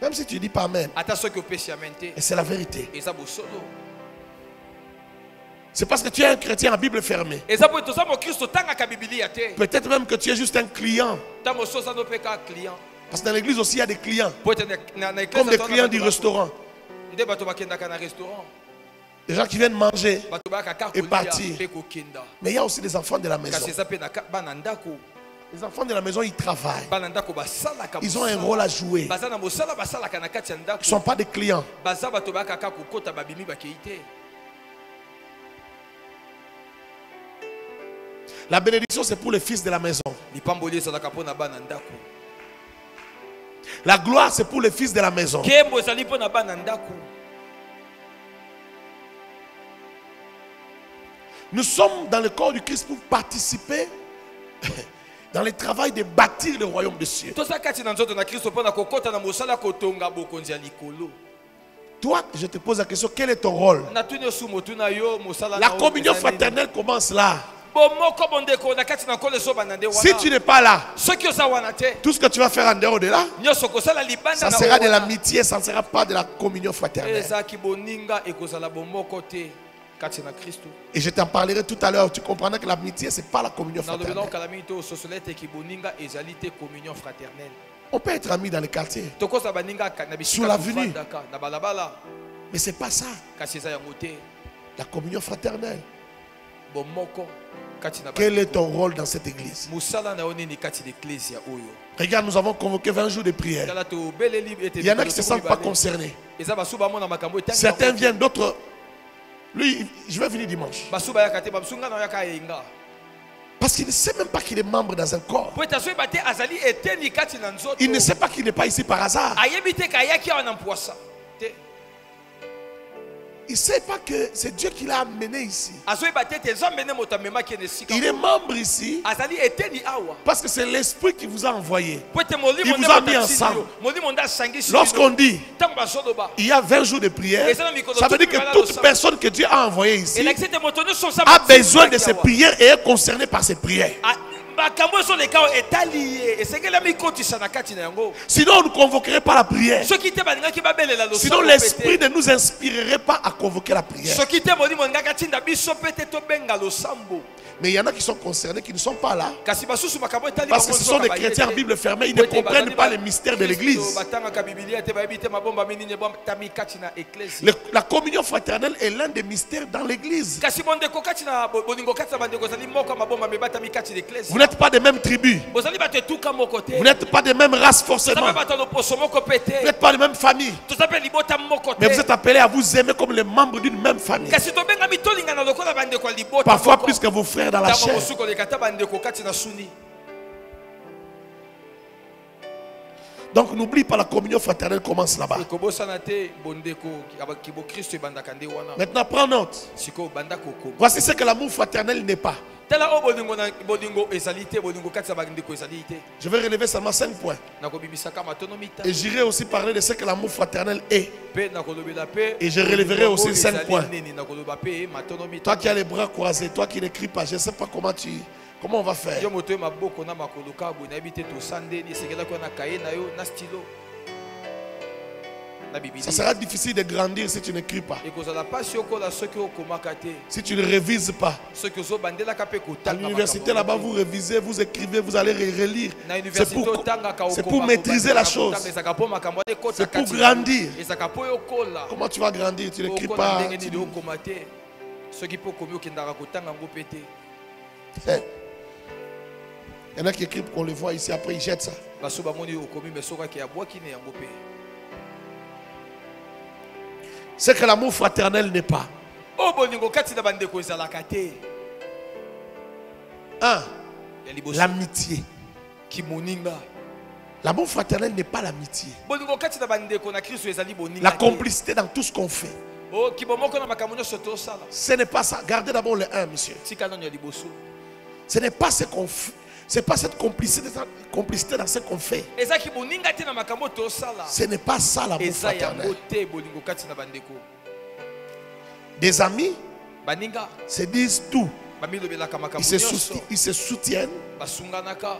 C: Même si tu dis pas Amen, et c'est la vérité. C'est parce que tu es un chrétien à Bible fermée. Peut-être même que tu es juste un client. Parce que dans l'église aussi il y a des clients. Comme les clients du restaurant. Des gens qui viennent manger et partir. Mais il y a aussi des enfants de la maison. Les enfants de la maison, ils travaillent. Ils ont un rôle à jouer. Ils ne sont pas des clients. La bénédiction, c'est pour les fils de la maison. La gloire, c'est pour les fils de la maison. Nous sommes dans le corps du Christ pour participer dans le travail de bâtir le royaume des cieux. Toi, je te pose la question, quel est ton rôle? La communion fraternelle commence là. Si tu n'es pas là, tout ce que tu vas faire en dehors de là, ça sera de l'amitié, ça ne sera pas de la communion fraternelle. Et je t'en parlerai tout à l'heure. Tu comprendras que l'amitié, ce n'est pas la communion fraternelle. On peut être amis dans le quartier, sur l'avenue, mais ce n'est pas ça. La communion fraternelle. Quel est ton rôle dans cette église? Regarde, nous avons convoqué 20 jours de prière. Il y en a qui ne se sentent pas concernés. Certains viennent, d'autres... Lui, je vais venir dimanche. Parce qu'il ne sait même pas qu'il est membre dans un corps. Il ne sait pas qu'il n'est pas ici par hasard. il ne sait pas que c'est Dieu qui l'a amené ici.
D: azoyi batete nzambe moto amemaki na esika
C: Il est membre ici
D: azali eteni awa
C: parce que c'est l'Esprit qui vous a envoyé.
D: po ete molimo
C: Il
D: nde
C: vous a mis
D: moto
C: ensemble.
D: asili yo. Molimo nde asangisi
C: Lorsqu'on dit
D: ntango bazoloba
C: il y a 20 jours de prière, ça veut dire que toute personne que Dieu a envoyée ici
D: elakisi ete moto nyonso
C: a besoin de ces prières et est concernée par ces prières.
D: makambo ezoleka oyo etali ye esengelami ekotisa na kati na yango
C: Sinon, on ne convoquerait pas la prière.
D: soki te balingaki babelela
C: Sinon, l'Esprit ne nous inspirerait pas à convoquer la prière.
D: soki te molimo ngaka tinda biso pe te tobenga losambo.
C: Mais il y en a qui sont concernés, qui ne sont pas là.
D: kasi basusu makambo etali
C: Parce que ce sont des chrétiens en Bible fermée, ils ne comprennent pas les mystères de l'Église.
D: batangaka bibilia te bayebi te mabomba minini ebwatami kati na eklesi
C: La communion fraternelle est l'un des mystères dans l'Église.
D: kasi bondeko kati na bolingo kati na bandeko ezali moko mabomba mebatami kati na eklesi
C: Vous n'êtes pas des mêmes tribus.
D: bozali bato etuka moko te
C: Vous n'êtes pas des mêmes races forcément.
D: toza mpe bato ya loposo moko pe
C: Vous
D: te
C: n'êtes pas des mêmes familles.
D: toza mpe libota moko
C: Mais vous
D: te
C: êtes appelés à vous aimer comme les membres d'une même famille.
D: kasi tobengami tolingana lokola bandeko ya libota
C: Parfois
D: moko.
C: plus que vos frères dans la
D: ntango
C: chair.
D: mosuku koleka ata bandeko kati na suni
C: Donc n'oublie pas, la communion fraternelle commence là-bas.
D: ekobosana te bondeko kibokristo ebandaka nde wana
C: Maintenant prends note.
D: sikoyo banda kokoma
C: Voici ce que l'amour fraternel n'est pas.
D: tala oyo bolingo ezali te bolingo kati ya bandeko ezali te
C: Je vais relever seulement 5 points.
D: nakobimisaka matono
C: Et
D: mitano
C: j'irai aussi parler de ce que l'amour fraternel est.
D: mpe nakolobela mpe
C: Et je relèverai aussi
D: bolingo
C: 5
D: ezali
C: points.
D: nini nakoloba mpe matono
C: Toi
D: mitano
C: qui as les bras croisés, toi qui n'écris pas, je ne sais pas comment on va faire.
D: yo moto oyo maboko na makolo kaka boye nayebi te tosandeli esengelaki wana kaye na yo na stilo na
C: Ça
D: bibili
C: sera difficile de grandir si tu n'écris pas.
D: ekozala mpasi okola soki okomaka te
C: Si tu ne révises pas.
D: soki ozobandelaka mpe
C: À
D: kotanga
C: l'université là-bas, vous révisez, vous écrivez, vous allez relire.
D: na
C: C'est
D: université
C: pour,
D: otangaka
C: c'est pour maîtriser la chose.
D: ezaka mpo makambo wana ekota
C: C'est pour
D: kati
C: grandir.
D: ezaka mpo okola
C: Comment tu vas grandir? Tu n'écris
D: okola
C: pas.
D: ndenge nini okoma te soki mpo okomi okendaka kotanga yango mpe te
C: Il y en a qui écrivent qu'on le voit ici, après ils jettent ça.
D: baso bamoni okomi me soki ake abwaki ne yango mpe
C: C'est que l'amour fraternel n'est pas.
D: oyo bolingo kati na bandeko ezalaka te
C: 1.
D: ya liboso
C: L'amitié.
D: kimoninga
C: L'amour fraternel n'est pas l'amitié.
D: bolingo kati na bandeko na kristo ezali
C: La
D: boninga te.
C: complicité dans tout ce qu'on fait.
D: o kibomoko na makambo nyonso tosala
C: Ce n'est pas ça. Gardez d'abord le 1, monsieur.
D: tika nano ya liboso
C: Ce n'est pas ce qu'on fait. C'est pas cette complicité dans ce qu'on fait.
D: ezaki boninga te na makambo tosala
C: Ce n'est pas ça l'amour
D: eza yango
C: fraternel.
D: te bolingo kati na bandeko
C: Des amis
D: baninga
C: se disent tout.
D: bamilobelaka
C: Ils
D: makambo
C: se,
D: nyonso
C: ils se soutiennent.
D: basunganaka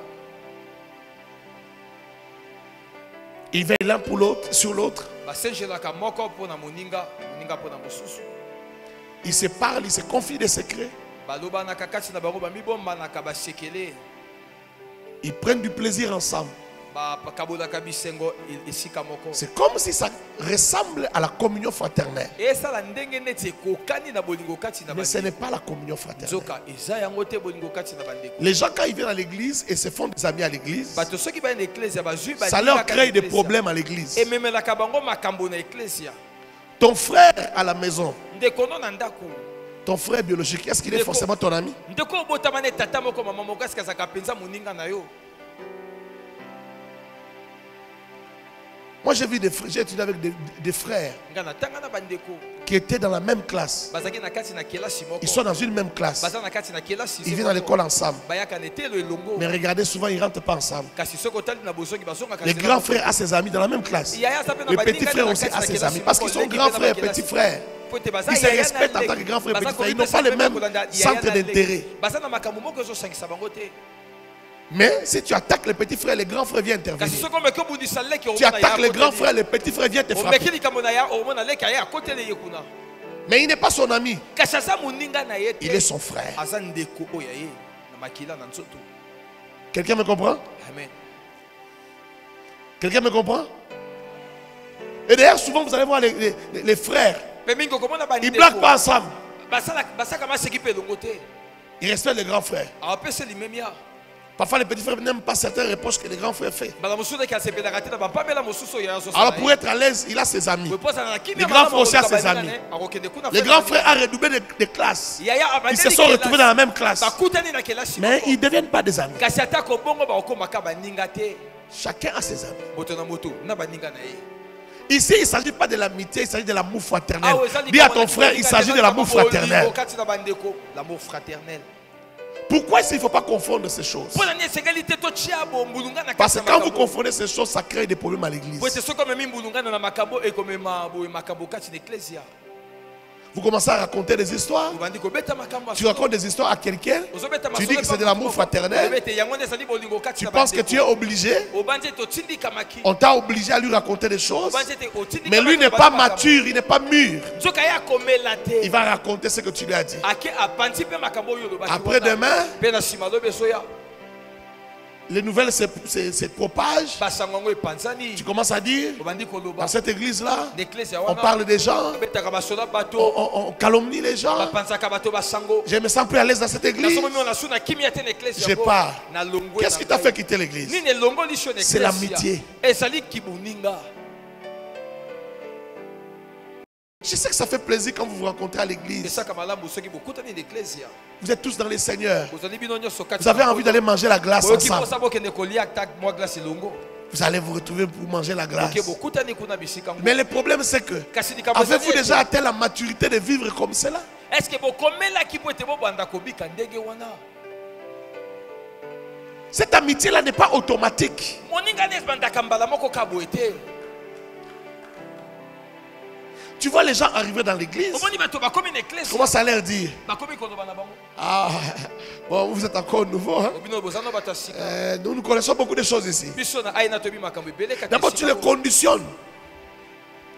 C: Ils veillent l'un pour l'autre, sur l'autre.
D: basengelaka moko mpo na moninga moninga mpo na mosusu
C: Ils se parlent, ils se confient des secrets.
D: balobanaka kati na bango bamibombanaka basekele
C: Ils prennent du plaisir ensemble.
D: bakabolaka bisengo esika moko
C: C'est comme si ça ressemble à la communion fraternelle.
D: esala ndenge neti ekokani na bolingo kati na
C: Mais ce
D: bandeko
C: n'est pas la communion fraternelle.
D: nzoka eza yango te bolingo kati na bandeko
C: Les gens, quand ils viennent à l'église et se font des amis à l'église,
D: bato soki baya na eklesia bazwi
C: ça leur crée des problèmes à l'église.
D: ememelaka bango makambo na eklesia
C: Ton frère à la maison,
D: ndeko no na ndako
C: ton frère biologique, est-ce qu'il est forcément ton ami?
D: ndeko obotama na tata moko mama moko asika azaka mpenza moninga na yo
C: Moi, j'ai vu des frères, j'ai étudié avec des frères
D: nga na tanga na bandeko
C: qui étaient dans la même classe.
D: bazaki na kati na kelasi moko
C: Ils sont dans une même classe.
D: baza na kati na kelasi
C: Ils viennent à l'école ensemble.
D: bayaka na etelo elongo
C: Mais regardez, souvent, ils ne rentrent pas ensemble.
D: kasi soki otali na bozongi bazongaka
C: Les grands frères a ses amis dans la même classe.
D: yaya aza mpe na
C: Les
D: baninga
C: petits
D: na
C: frères
D: kati
C: aussi
D: na
C: a ses
D: kelasi
C: amis. Parce qu'ils
D: moko,
C: sont
D: leki
C: grands
D: mpe na
C: frères,
D: kelasi.
C: petits frères.
D: Po ete baza
C: Ils se
D: yaya na
C: respectent en
D: leki.
C: tant que grands frères et
D: Baza
C: petits frères. Ils
D: kopesa
C: n'ont pas le
D: mpe
C: même
D: kolanda yaya
C: centre
D: na leki.
C: d'intérêt.
D: baza na makambo moko ezosangisa bango te
C: Mais si tu attaques les petits frères, les grands frères viennent
D: kasi
C: intervenir.
D: soki omeki obundisa leki
C: Tu attaques les grands frères, les petits frères viennent te frapper.
D: omeki likambo na ya omona leki aye akotele ye kuna
C: Mais il n'est pas son ami,
D: kasi aza moninga na ye
C: il est son frère.
D: aza ndeko oyo ya ye na makila na nzoto
C: Quelqu'un me comprend?
D: amen
C: Quelqu'un me comprend? Et d'ailleurs, souvent, vous allez voir les frères,
D: mpe mingi okomona
C: ils ne blaguent pas ensemble.
D: basaka maseki mpe elongo te
C: Ils respectent les grands frères.
D: awapesi limemia
C: Parfois, les petits frères n'aiment pas certaines reproches que les grands frères font.
D: bala mosusu leki asepelaka te na bapamela mosusu oyo
C: Alors, pour être à l'aise, il a ses amis.
D: Les
C: Les grands frères aussi a ses amis. Les grands frères ont redoublé de classes. Ils se sont retrouvés dans la même classe.
D: bakutani na kelasi
C: Mais ils ne deviennent pas des amis.
D: kasi atako bongo bakokomaka baninga te
C: Chacun a ses amis.
D: moto na moto na baninga na ye
C: Ici, il ne s'agit pas de l'amitié, il s'agit de l'amour fraternel. Dis à ton frère, il s'agit de l'amour fraternel.
D: L'amour fraternel.
C: Pourquoi il ne faut pas confondre ces choses? Parce que quand vous confondez ces choses, ça crée des problèmes à l'église. Vous commencez à raconter des histoires. Tu racontes des histoires à quelqu'un. Tu dis que c'est de l'amour fraternel. Tu penses que tu es obligé. On t'a obligé à lui raconter des choses. Mais lui n'est pas mature, il n'est pas mûr. Il va raconter ce que tu lui as dit. Après-demain, les nouvelles se propagent. Tu commences à dire, dans cette église-là, on parle des gens, on calomnie les gens. Je me sens plus à l'aise dans cette église. Je pars. Qu'est-ce qui t'a fait quitter l'église? C'est l'amitié. Je sais que ça fait plaisir quand vous vous rencontrez à l'église. Vous êtes tous dans les seigneurs. Vous avez envie d'aller manger la glace ensemble. Vous allez vous retrouver pour manger la glace. Mais le problème c'est que, avez-vous déjà atteint la maturité de vivre comme cela? Cette amitié-là n'est pas automatique. Tu vois les gens arriver dans l'église, comment ça leur dire? Ah, bon, vous êtes encore nouveau. Hein? Nous connaissons beaucoup de choses ici. D'abord, tu les conditionnes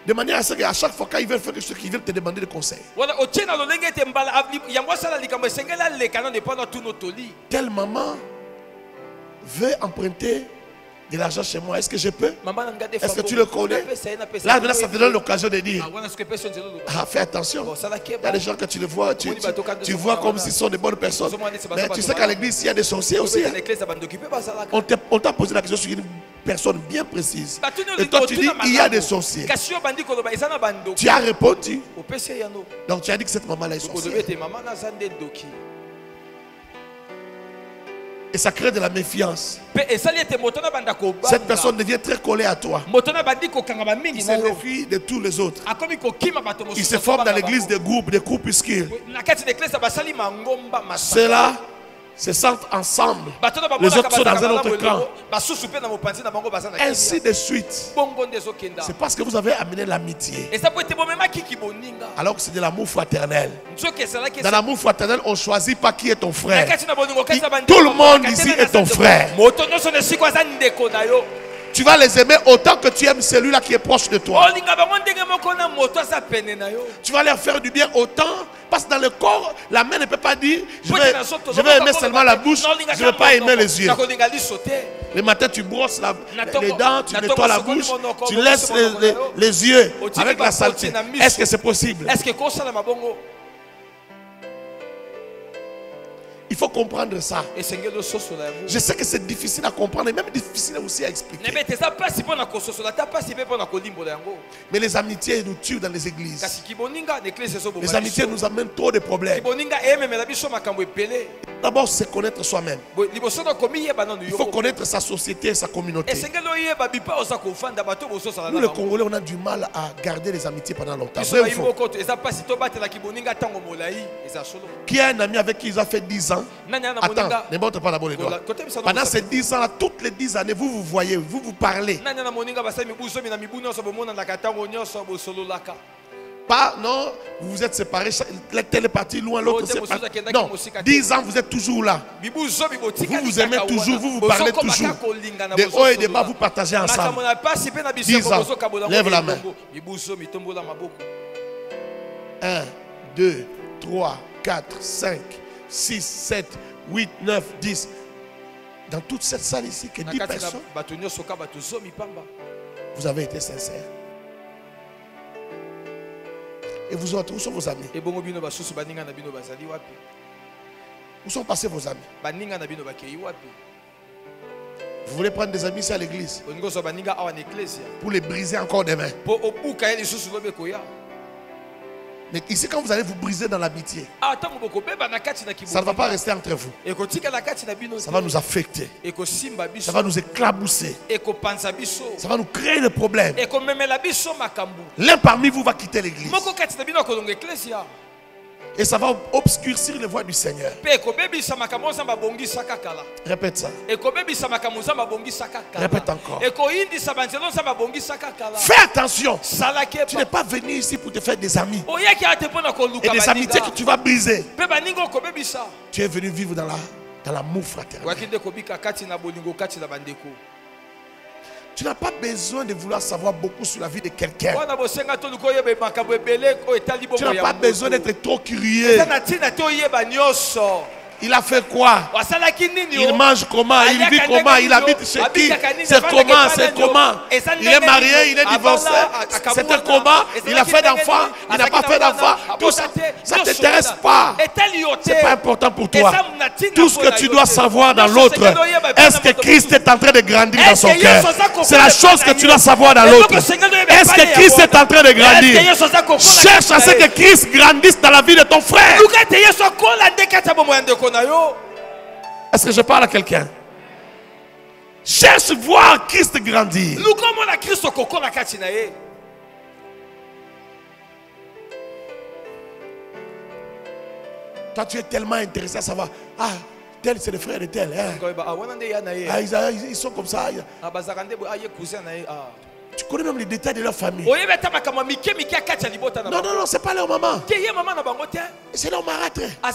C: de manière à ce qu'à chaque fois qu'ils veulent faire quelque chose, qu'ils veulent te demander des conseils. Telle maman veut emprunter de l'argent chez moi, est-ce que je peux? Est-ce que tu le connais? Là, maintenant, ça te donne l'occasion de dire, ah, fais attention. Il y a des gens que tu le vois, tu vois comme s'ils sont de bonnes personnes. Mais tu sais qu'à l'église, il y a des sorciers aussi. Hein? On t'a posé la question sur une personne bien précise. Et toi, tu dis, il y a des sorciers. Tu as répondu. Donc, tu as dit que cette maman-là est sorcière. Et ça crée de la méfiance. Cette personne devient très collée à toi. Il se méfie de tous les autres. Il se forme dans l'église des groupes, des groupuscules. Ceux-là se sentent ensemble. Les autres sont dans un autre camp. Ainsi de suite. C'est parce que vous avez amené l'amitié. Alors que c'est de l'amour fraternel. Dans l'amour fraternel, on ne choisit pas qui est ton frère. Tout le monde ici est ton frère. Tu vas les aimer autant que tu aimes celui-là qui est proche de toi. Tu vas leur faire du bien autant. Parce que dans le corps, la main ne peut pas dire je vais aimer seulement la bouche, je ne vais pas aimer les yeux. Le matin, tu brosses les dents, tu nettoies la bouche, tu laisses les yeux avec la saleté. Est-ce que c'est possible? Il faut comprendre ça. Je sais que c'est difficile à comprendre et même difficile aussi à expliquer. Mais les amitiés nous tuent dans les églises. Les amitiés nous amènent trop de problèmes. D'abord, c'est connaître soi-même. Il faut connaître sa société et sa communauté. Nous, les Congolais, on a du mal à garder les amitiés pendant longtemps. Qui a un ami avec qui il a fait 10 ans? Attends, ne montre pas d'abord les doigts. Pendant ces 10 ans, toutes les 10 années, vous vous voyez, vous vous parlez. Pas, non, vous vous êtes séparés, tel est parti loin, l'autre c'est parti. Non, 10 ans, vous êtes toujours là. Vous vous aimez toujours, vous vous parlez toujours. Des hauts et des bas, vous partagez ensemble. 10 ans, lève la main. 1, 2, 3, 4, 5, 6, 7, 8, 9, 10. Dans toute cette salle ici, que 10 personnes, vous avez été sincères. Et vous autres, où sont vos amis? Où sont passés vos amis? Vous voulez prendre des amis ici à l'église pour les briser encore demain? Mais ici, quand vous allez vous briser dans l'amitié,
D: Ah, tant que beba na kati na
C: ça ne va pas rester entre vous.
D: Eko tika na kati na bino.
C: Ça va nous affecter.
D: Eko simba biso.
C: Ça va nous éclabousser.
D: Eko panza biso.
C: Ça va nous créer des problèmes.
D: Eko memela biso makambu.
C: L'un parmi vous va quitter l'église.
D: Moko kati na bino ko longa ecclesia.
C: Et ça va obscurcir les voies du Seigneur.
D: Pe eko bebisa makambo nzamba bongisa kakala.
C: Répète ça.
D: Eko bebisa makambo nzamba bongisa kakala.
C: Répète encore.
D: Eko indisa banzelo nzamba bongisa kakala.
C: Fais attention.
D: Salake
C: Tu n'es pas venu ici pour te faire des amis.
D: Oyaki ate pona ko luka
C: Et des amitiés que tu vas briser.
D: Pe baningo ko bebisa.
C: Tu es venu vivre dans l'amour fraternel.
D: Wakinde ko bika kati na bolingo kati na bandeko.
C: Tu n'as pas besoin de vouloir savoir beaucoup sur la vie de quelqu'un.
D: Tu
C: Tu n'as pas besoin d'être trop curieux. Il a fait quoi? Il mange comment? Il vit comment? Il habite chez qui? C'est comment? C'est comment? Il est marié, il est divorcé. C'était comment? Il a fait d'enfants, il n'a pas fait d'enfants. Tout ça, ça ne t'intéresse pas. Ce n'est pas important pour toi. Tout ce que tu dois savoir dans l'autre, est-ce que Christ est en train de grandir dans son cœur? C'est la chose que tu dois savoir dans l'autre. Est-ce que Christ est en train de grandir? Cherche à ce que Christ grandisse dans la vie de ton frère. Est-ce que je parle à quelqu'un? Cherche voir Christ grandir. Toi, tu es tellement intéressé à savoir, ah, tel c'est le frère de tel. Hein? Ah, ils sont comme ça. Tu connais même les détails de leur famille. Non, non, non, c'est pas leur maman. C'est leur marâtre. Ah.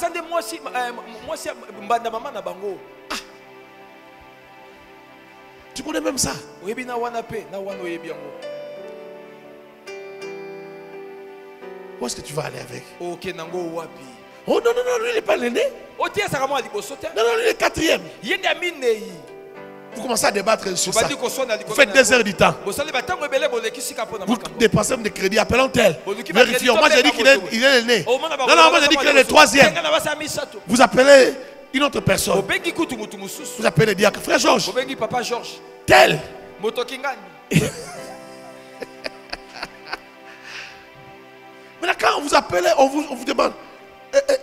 C: Tu connais même ça. Où est-ce que tu vas aller avec? Oh non, non, non, lui il n'est pas l'aîné. Non, non, lui il est quatrième. Vous commencez à débattre sur ça. Vous faites 2 heures du temps. Vous dépensez même des crédits. Appelons tel. Vérifions. Moi j'ai dit qu'il est l'aîné. Non, non, moi j'ai dit qu'il est le 3e. Vous appelez une autre personne. Vous appelez le diacre. Frère Georges. Tel. Maintenant quand on vous appelle, on vous demande,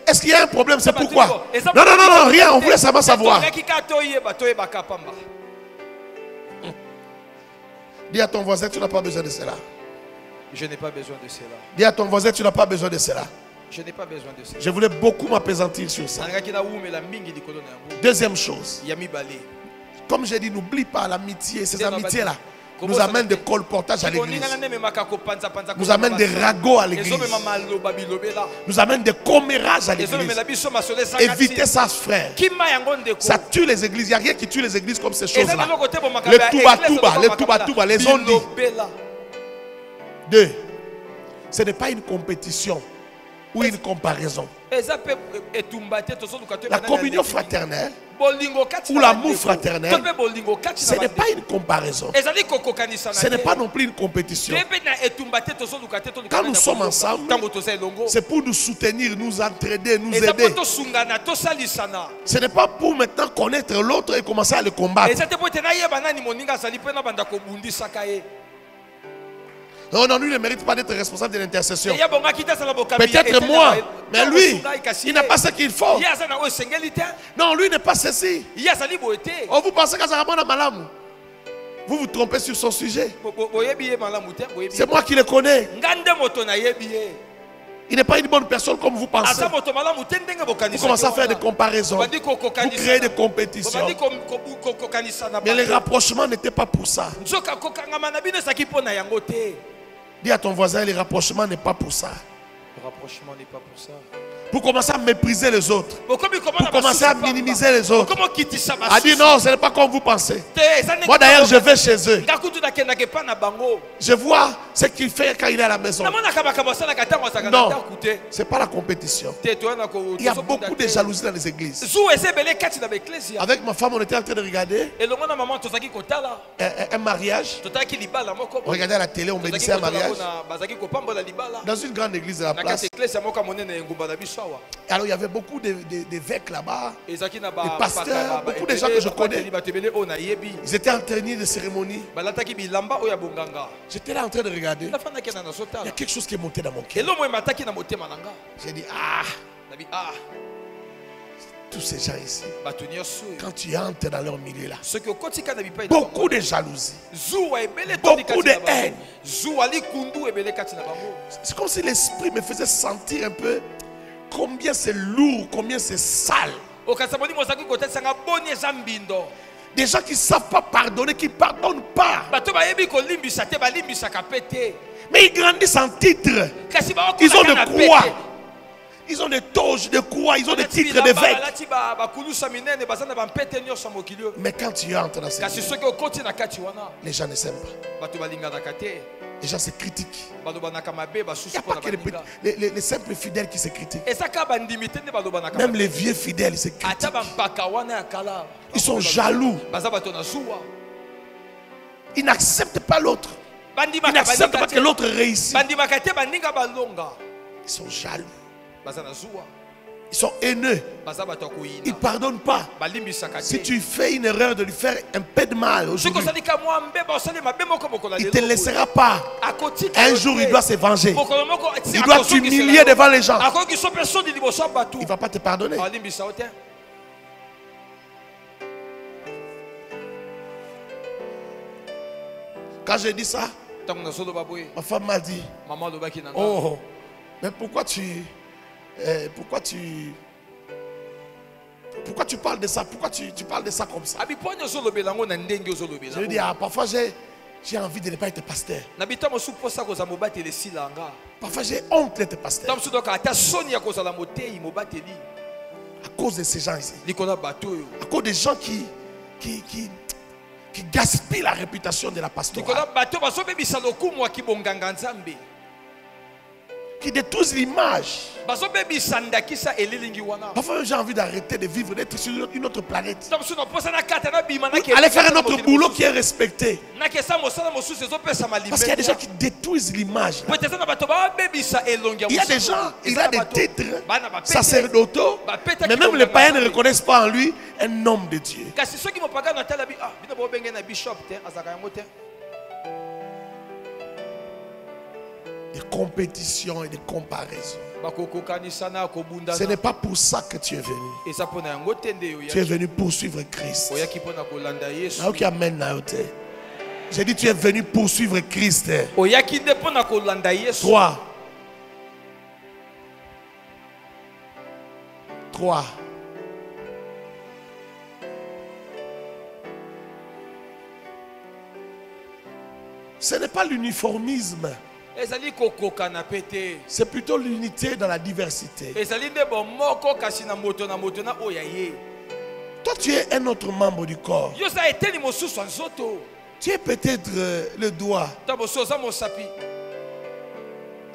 C: est-ce qu'il y a un problème? C'est pourquoi? Non, non, non, non, rien. On voulait seulement savoir. Dis à ton voisin, tu n'as pas besoin de cela.
D: Je n'ai pas besoin de cela.
C: Dis à ton voisin, tu n'as pas besoin de cela.
D: Je n'ai pas besoin de cela.
C: Je voulais beaucoup m'apaisantir sur ça. Deuxième chose. Comme j'ai dit, n'oublie pas l'amitié. Ces amitiés-là nous amènent des colportages à l'église. Nous amènent des ragots à l'église. Nous amènent des commérages à l'église. Évitez ça, frère. Ça tue les églises. Il n'y a rien qui tue les églises comme ces choses-là. Les touba-touba, les ondis. 2. Ce n'est pas une compétition ou une comparaison. La communion fraternelle ou l'amour fraternel, ce n'est pas une comparaison. Ce n'est pas non plus une compétition. Quand nous sommes ensemble, c'est pour nous soutenir, nous entraider, nous aider. Ce n'est pas pour maintenant connaître l'autre et commencer à le combattre. Non, non, lui ne mérite pas d'être responsable de l'intercession. Peut-être moi, mais lui, il n'a pas ce qu'il faut. Non, lui n'est pas ceci. Oh, vous pensez que ça va malam? Vous vous trompez sur son sujet. C'est moi qui le connais. Il n'est pas une bonne personne comme vous pensez. Vous commencez à faire des comparaisons. Vous créez des compétitions. Mais les rapprochements n'étaient pas pour ça. Dis à ton voisin, les rapprochements n'est pas pour ça.
D: Le rapprochement n'est pas pour ça.
C: Pour commencer à mépriser les autres. Pour commencer à minimiser les autres. A dit non, ce n'est pas comme vous pensez. Moi d'ailleurs, je vais chez eux. Je vois ce qu'il fait quand il est à la maison. Non, ce n'est pas la compétition. Il y a beaucoup de jalousie dans les églises. Avec ma femme, on était en train de regarder un mariage. On regardait à la télé, on me disait un mariage. Dans une grande église de la place. Alors il y avait beaucoup d'évêques là-bas,
D: des
C: pasteurs, beaucoup de gens que je connais. Ils étaient en tenue de cérémonie. J'étais là en train de regarder. Il y a quelque chose qui est monté dans mon cœur. J'ai dit, tous ces gens ici, quand tu entres dans leur milieu là, beaucoup de jalousie, beaucoup de haine. C'est comme si l'esprit me faisait sentir un peu combien c'est lourd, combien c'est sale. Des gens qui ne savent pas pardonner, qui ne pardonnent pas. Mais ils grandissent en titre. Ils ont de croix. Ils ont des toges de croix, ils ont des titres d'évêque. Mais quand tu entres dans cette vie, les gens ne s'aiment pas. Les gens se critiquent. Il n'y a pas que les simples fidèles qui se critiquent. Même les vieux fidèles, ils se critiquent. Ils sont jaloux. Ils n'acceptent pas l'autre. Ils n'acceptent pas que l'autre réussisse. Ils sont jaloux. Ils sont haineux. Ils ne pardonnent pas. Si tu fais une erreur de lui faire un peu de mal aujourd'hui, il ne te laissera pas. Un jour, il doit se venger. Il doit t'humilier devant les gens. Il ne va pas te pardonner. Quand j'ai dit ça, ma femme m'a dit, oh, mais pourquoi tu parles de ça? Pourquoi tu parles de ça comme ça? Je lui dis, parfois j'ai envie de ne pas être pasteur. Parfois j'ai honte d'être pasteur. À cause de ces gens ici. À cause des gens qui gaspillent la réputation de la pastorale. Qui détruisent l'image. Parfois j'ai envie d'arrêter de vivre, d'être sur une autre planète. Aller faire un autre boulot qui est respecté. Parce qu'il y a des gens qui détruisent l'image. Il y a des gens, il a des titres sacerdotaux, mais même les païens ne reconnaissent pas en lui un homme de Dieu. Des compétitions et des comparaisons. Ce n'est pas pour ça que tu es venu. Tu es venu poursuivre Christ. J'ai dit tu es venu poursuivre Christ. 3. Ce n'est pas l'uniformisme. C'est plutôt l'unité dans la diversité. Toi, tu es un autre membre du corps. Tu es peut-être le doigt.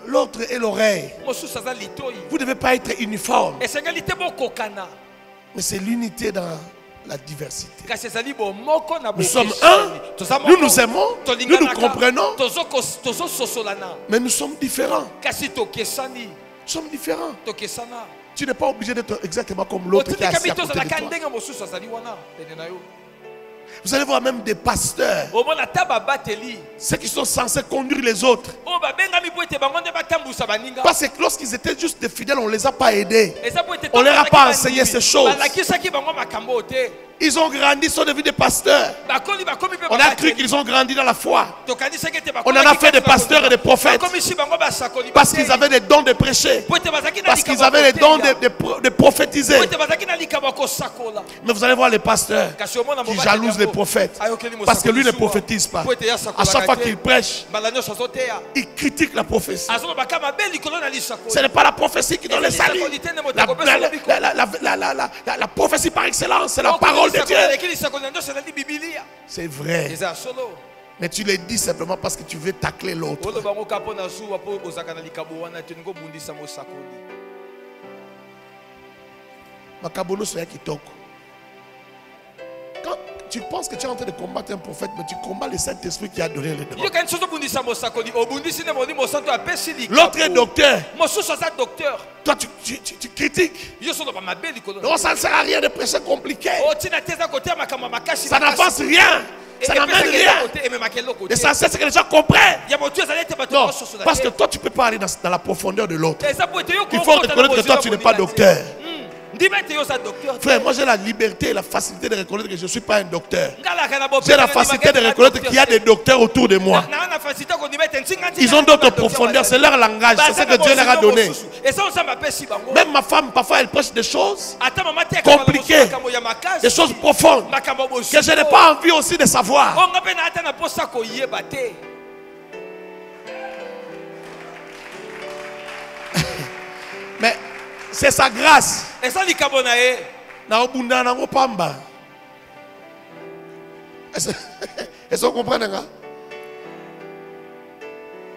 C: L'autre est l'oreille. Vous ne devez pas être uniforme. Mais c'est l'unité dans la diversité. Nous sommes un, nous nous aimons, nous nous comprenons, mais nous sommes différents. Nous sommes différents. Tu n'es pas obligé d'être exactement comme l'autre qui est assis à côté de toi. Vous allez voir même des pasteurs, ceux qui sont censés conduire les autres. Parce que lorsqu'ils étaient juste des fidèles, on ne les a pas aidés. On ne leur a pas enseigné ces choses. Ils ont grandi, ils sont devenus des pasteurs. On a cru qu'ils ont grandi dans la foi. On en a fait des pasteurs et des prophètes. Parce qu'ils avaient des dons de prêcher. Parce qu'ils avaient les dons de prophétiser. Mais vous allez voir les pasteurs qui jalousent les prophètes. Parce que lui ne prophétise pas. À chaque fois qu'il prêche, il critique la prophétie. Ce n'est pas la prophétie qui donne le salut. La prophétie par excellence, c'est la parole de Dieu. C'est vrai. Mais tu le dis simplement parce que tu veux tacler l'autre. Tu penses que tu es en train de combattre un prophète, mais tu combats le Saint-Esprit qui a donné le droit. L'autre est docteur. Toi, tu critiques. Non, ça ne sert à rien de prêcher compliqué. Ça n'avance rien. Ça n'amène rien. L'essentiel, c'est que les gens comprennent. Non, parce que toi, tu ne peux pas aller dans la profondeur de l'autre. Il faut reconnaître que toi, tu n'es pas docteur. Frère, moi j'ai la liberté et la facilité de reconnaître que je ne suis pas un docteur. J'ai la facilité de reconnaître qu'il y a des docteurs autour de moi. Ils ont d'autres profondeurs, c'est leur langage, c'est ce que Dieu leur a donné. Même ma femme, parfois elle prêche des choses compliquées, des choses profondes, que je n'ai pas envie aussi de savoir. Mais c'est sa grâce. Est-ce que vous comprenez?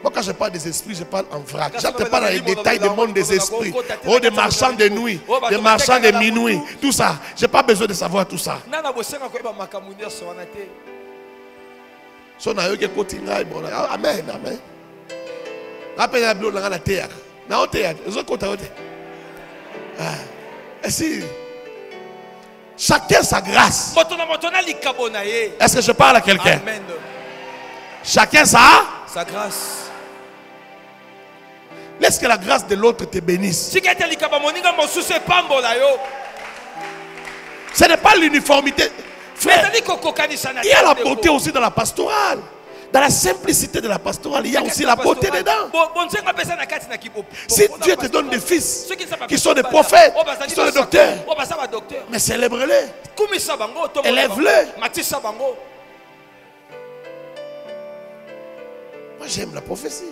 C: Moi, quand je parle des esprits, je parle en vrac. Je ne parle pas dans les détails du monde des esprits. Oh, des marchands de nuit, des marchands de minuit, tout ça. Je n'ai pas besoin de savoir tout ça. Amen, amen. Chacun sa grâce. Est-ce que je parle à quelqu'un? Chacun sa grâce. Laisse que la grâce de l'autre te bénisse. Ce n'est pas l'uniformité. Frère, il y a la beauté aussi dans la pastorale. Dans la simplicité de la pastorale, il y a aussi la beauté dedans. Si Dieu te donne des fils qui sont des prophètes, qui sont des docteurs, mais célèbre-les, élève-les. Moi j'aime la prophétie.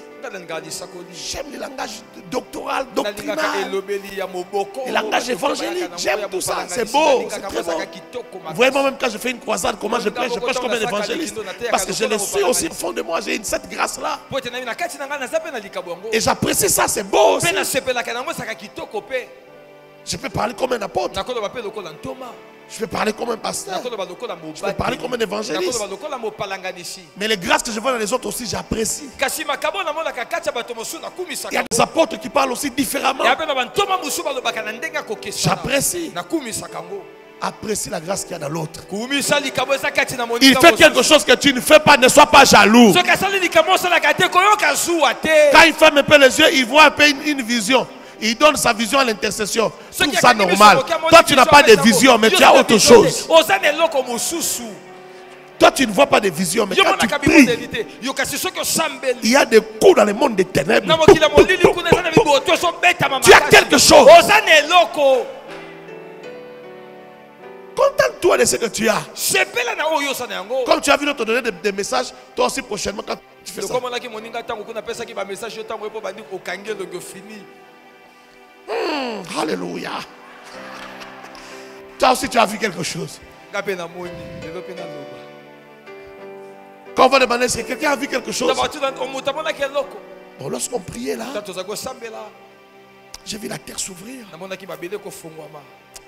C: J'aime le langage doctoral, doctrinal, le langage évangélique. J'aime tout ça, c'est beau, c'est très beau. Vous voyez, moi même quand je fais une croisade, comment je prêche comme un évangéliste. Parce que je le suis aussi au fond de moi, j'ai cette grâce-là. Et j'apprécie ça, c'est beau aussi. Je peux parler comme un apôtre. Je peux parler comme un pasteur. Je peux parler comme un évangéliste. Mais les grâces que je vois dans les autres aussi, j'apprécie. Il y a des apôtres qui parlent aussi différemment. J'apprécie. Apprécie la grâce qu'il y a dans l'autre. Il fait quelque chose que tu ne fais pas, ne sois pas jaloux. Quand il ferme un peu les yeux, il voit un peu une vision. Il donne sa vision à l'intercession. Trouve ça normal. Toi, tu n'as pas de vision, mais tu as autre chose. Toi, tu ne vois pas de vision, mais quand tu pries, il y a des coups dans le monde des ténèbres. Tu as quelque chose. Contente-toi de ce que tu as. Comme tu as vu notre donner des messages, toi aussi prochainement, quand tu fais ça. Alléluia. Toi aussi tu as vu quelque chose. Quand on va demander si quelqu'un a vu quelque chose. Bon, lorsqu'on priait là, j'ai vu la terre s'ouvrir.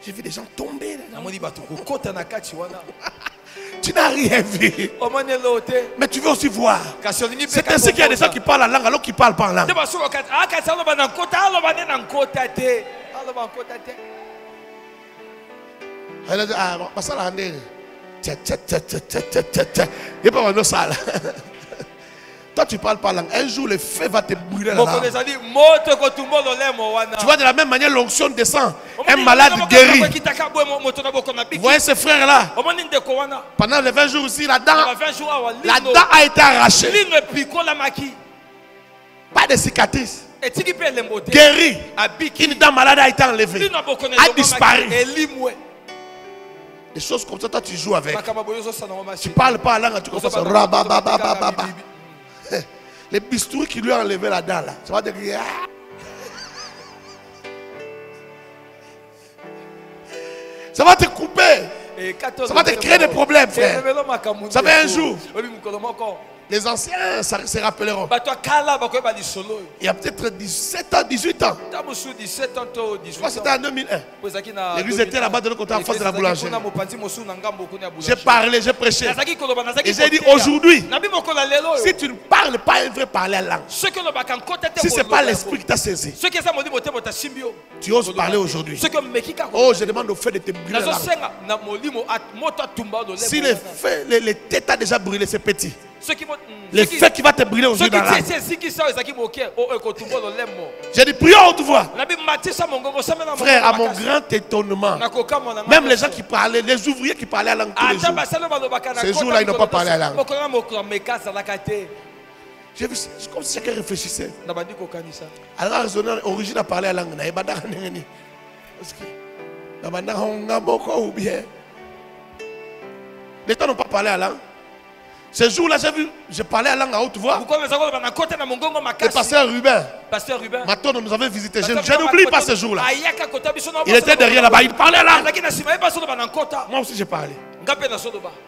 C: J'ai vu des gens tomber là. Tu n'as rien vu. Mais tu veux aussi voir. C'est ainsi qu'il y a des gens qui parlent en langue alors qu'ils ne parlent pas en langue. Toi tu parles pas langue. Un jour le feu va te brûler là. Tu vois, de la même manière l'onction descend. Un malade guéri. Vous voyez ce frère là. Pendant les 20 jours aussi, la dent a été arrachée. Pas de cicatrice. Guéri. Une dent malade a été enlevée. A disparu. Des choses comme ça, toi tu joues avec. Tu parles pas la langue, tu commences à les bistouris qui lui ont enlevé la dent là. Ça va te dire. Ça va te couper. Ça va te créer des problèmes, frère. Ça fait un jour. Les anciens se rappelleront.
D: bato akala bakoyeba lisolo oyo.
C: Il y a peut-être 17 ans, 18 ans.
D: Ta mosusu 17 ans to
C: Je
D: 18
C: crois que c'était
D: ans.
C: en 2001.
D: Po ezalaki na
C: L'église était là-bas de l'autre côté, en face de la boulangerie.
D: kuna mopanzi mosusu na ngambo kuna ya
C: J'ai
D: boulangerie.
C: parlé, j'ai prêché.
D: Nazalaki koloba nazalaki
C: Et j'ai dit
D: koteya.
C: aujourd'hui,
D: Nabi mokolo ya lelo oyo.
C: si tu ne parles pas un vrai parler à langue,
D: Soki olobaka nkota te
C: si ce n'est
D: koloba
C: pas
D: yango.
C: l'esprit qui t'a saisi,
D: Soki eza molimo te botasimbi yo.
C: tu oses parler aujourd'hui.
D: Soki omeki kaka.
C: Oh, je demande au fait de te brûler la langue.
D: nazosenga na molimo moto atumba lolemo.
C: Si les têtes a déjà brûlé, c'est petit.
D: Soki
C: Le feu qui va te brûler aujourd'hui dans la langue. J'ai dit, prions haute voix. Frère, à mon grand étonnement, même les gens qui parlaient, les ouvriers qui parlaient à la langue tous les jours, ces jours-là, ils n'ont pas parlé à la langue. J'ai vu, c'est comme si chacun réfléchissait. Alors, raisonner, origine à parler à la langue. Parce que, ou bien, les gens n'ont pas parlé à la langue. Ce jour-là, j'ai vu, je parlais à langue à haute voix. Le pasteur Rubin, maintenant nous avons visité. Je n'oublie pas ce jour-là. Il était derrière là-bas, il parlait à langue. Moi aussi, j'ai parlé.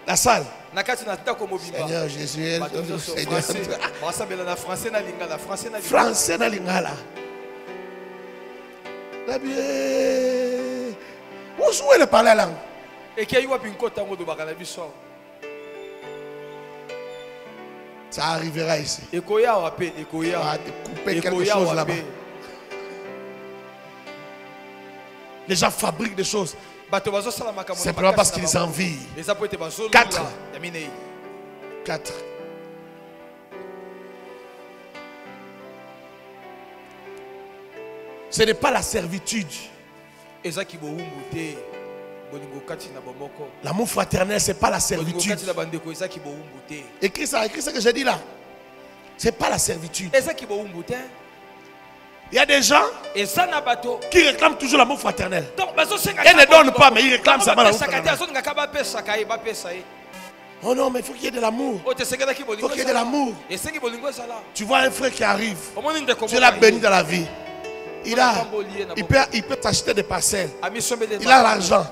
C: La salle. Seigneur Jésus, Français na lingala. Où est le parler à langue? Ça arrivera ici. On va te couper quelque chose là-bas. Les gens fabriquent des choses simplement parce qu'ils envient. 4. Ce n'est pas la servitude. L'amour fraternel, ce n'est pas la servitude. Écris ça, écris ce que j'ai dit là. Ce n'est pas la servitude. Il y a des gens qui réclament toujours l'amour fraternel. Ils ne donnent pas, mais ils réclament ça. Oh non, mais il faut qu'il y ait de l'amour. Il faut qu'il y ait de l'amour. Tu vois un frère qui arrive, tu l'as béni dans la vie. Il peut t'acheter des parcelles. Il a l'argent.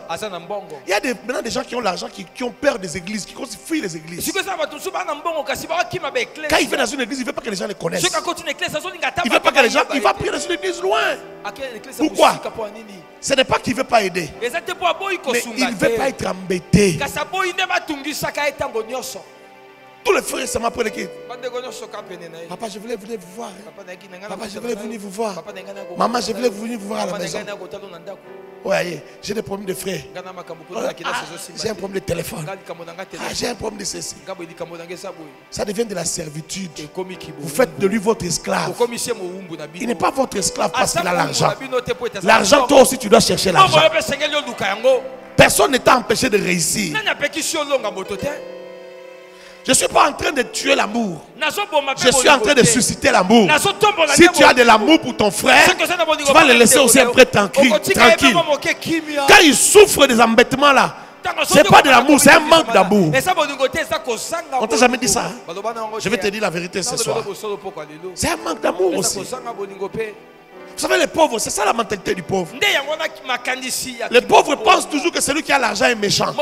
C: Il y a maintenant des gens qui ont l'argent, qui ont peur des églises, qui fuient les églises. Quand il va dans une église, il ne veut pas que les gens les connaissent. Il ne veut pas que les gens. Il va prier dans une église loin. Pourquoi? Ce n'est pas qu'il ne veut pas aider, mais il ne veut pas être embêté. Tous les frères se m'appellent qui? Papa, je voulais venir vous voir. Papa, je voulais venir vous voir. Maman, je voulais venir vous voir à la maison. Ouais, j'ai des problèmes de frères. J'ai un problème de téléphone. J'ai un problème de ceci. Ça devient de la servitude. Vous faites de lui votre esclave. Il n'est pas votre esclave parce qu'il a l'argent. L'argent, toi aussi, tu dois chercher l'argent. Personne ne t'a empêché de réussir. Je ne suis pas en train de tuer l'amour. Je suis en train de susciter l'amour. Si tu as de l'amour pour ton frère, tu vas le laisser aussi un peu tranquille. Quand il souffre des embêtements là, ce n'est pas de l'amour, c'est un manque d'amour. On t'a jamais dit ça? Je vais te dire la vérité ce soir. C'est un manque d'amour aussi. Vous savez, les pauvres, c'est ça la mentalité du pauvre. Les pauvres pensent toujours que celui qui a l'argent est méchant.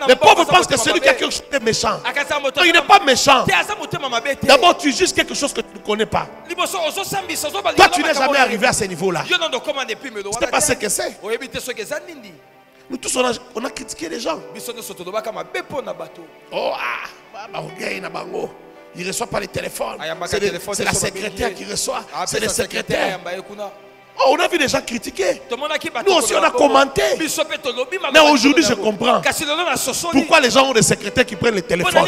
C: Les pauvres pensent que celui qui a quelque chose est méchant. Non, il n'est pas méchant. D'abord, tu juges quelque chose que tu ne connais pas. Toi, tu n'es jamais arrivé à ce niveau-là. Tu ne sais pas ce que c'est. Nous tous, on a critiqué les gens. Oh, il ne reçoit pas les téléphones. C'est la secrétaire qui reçoit. C'est le secrétaire. Oh, on a vu des gens critiquer. Nous aussi, on a commenté. Mais aujourd'hui, je comprends pourquoi les gens ont des secrétaires qui prennent les téléphones.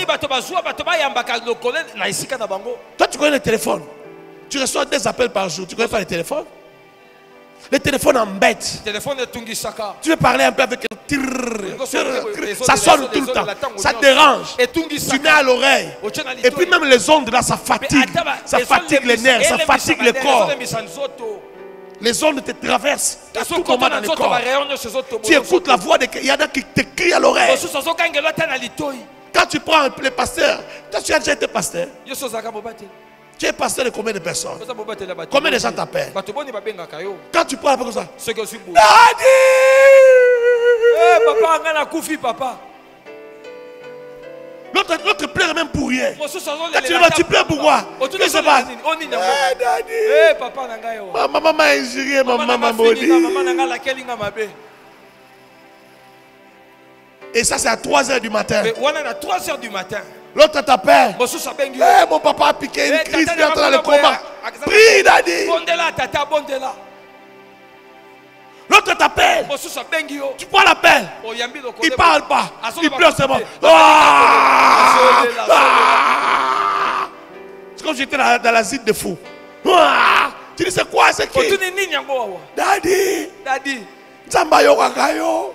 C: Toi, tu connais les téléphones. Tu reçois des appels par jour. Tu ne connais pas les téléphones? Les téléphones embêtent. Tu veux parler un peu avec ça sonne tout le temps. Ça dérange. Tu mets à l'oreille. Et puis même les ondes là, ça fatigue. Ça fatigue les nerfs, ça fatigue le corps. Les ondes te traversent à tout moment dans le corps. Tu écoutes la voix il y en a qui te crient à l'oreille. Quand tu prends les pasteurs, toi tu as déjà été pasteur. Tu es pasteur de combien de personnes? Combien de gens t'appellent? Quand tu prends un peu comme ça, Daddy!
D: 'Eh, papa, on a la koufi, papa.
C: L'autre pleure même pour rien.
D: mosusu
C: Quand tu vas, tu pleures pourquoi? Qu'est-ce qui se passe? Eh, daddy.
D: papa na ngai wa
C: Maman m'a injurié, maman m'a maudit.
D: maman na ngai lakeli nga mabe
C: Et ça, c'est à 3h du matin.
D: mais wana na 3h du matin
C: L'autre t'appelle.
D: mosusu abengi
C: Eh, mon papa a piqué une crise, il est en train de le combat. Prie, daddy.
D: bondela tata bondela
C: L'autre t'appelle.
D: mosusu abengi yo
C: Tu prends l'appel.
D: oyambi lokolo
C: Il parle pas.
D: Azo
C: Il
D: ba
C: pleure
D: kote.
C: seulement.
D: Azolela,
C: Ah! C'est comme j'étais dans la zone de fou. Ah! Tu dis c'est quoi? C'est qui?
D: otuni nini yango wawa
C: Daddy.
D: dadi
C: Nzamba yo kakayo.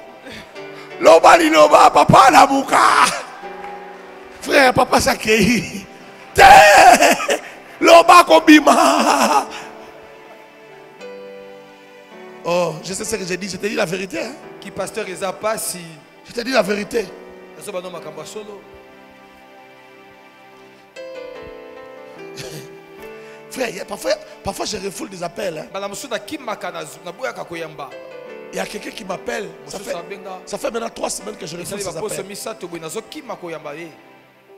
C: Loba li loba papa la muka. Frère, papa sakei. Loba kobima. Oh, je sais ce que j'ai dit. Je t'ai dit la vérité. Hein?
D: ki pasteur eza pasi
C: Je t'ai dit la vérité.
D: azo bano makambo ya solo
C: Frère, parfois je refoule des appels. Hein.
D: bala mosusu nakimaka naboyaka koyamba
C: Il y a quelqu'un qui m'appelle.
D: mosusu abenga
C: Ça fait maintenant 3 semaines que je refoule
D: esali
C: ces
D: baposo
C: appels.
D: misato boye nazokima koyamba ye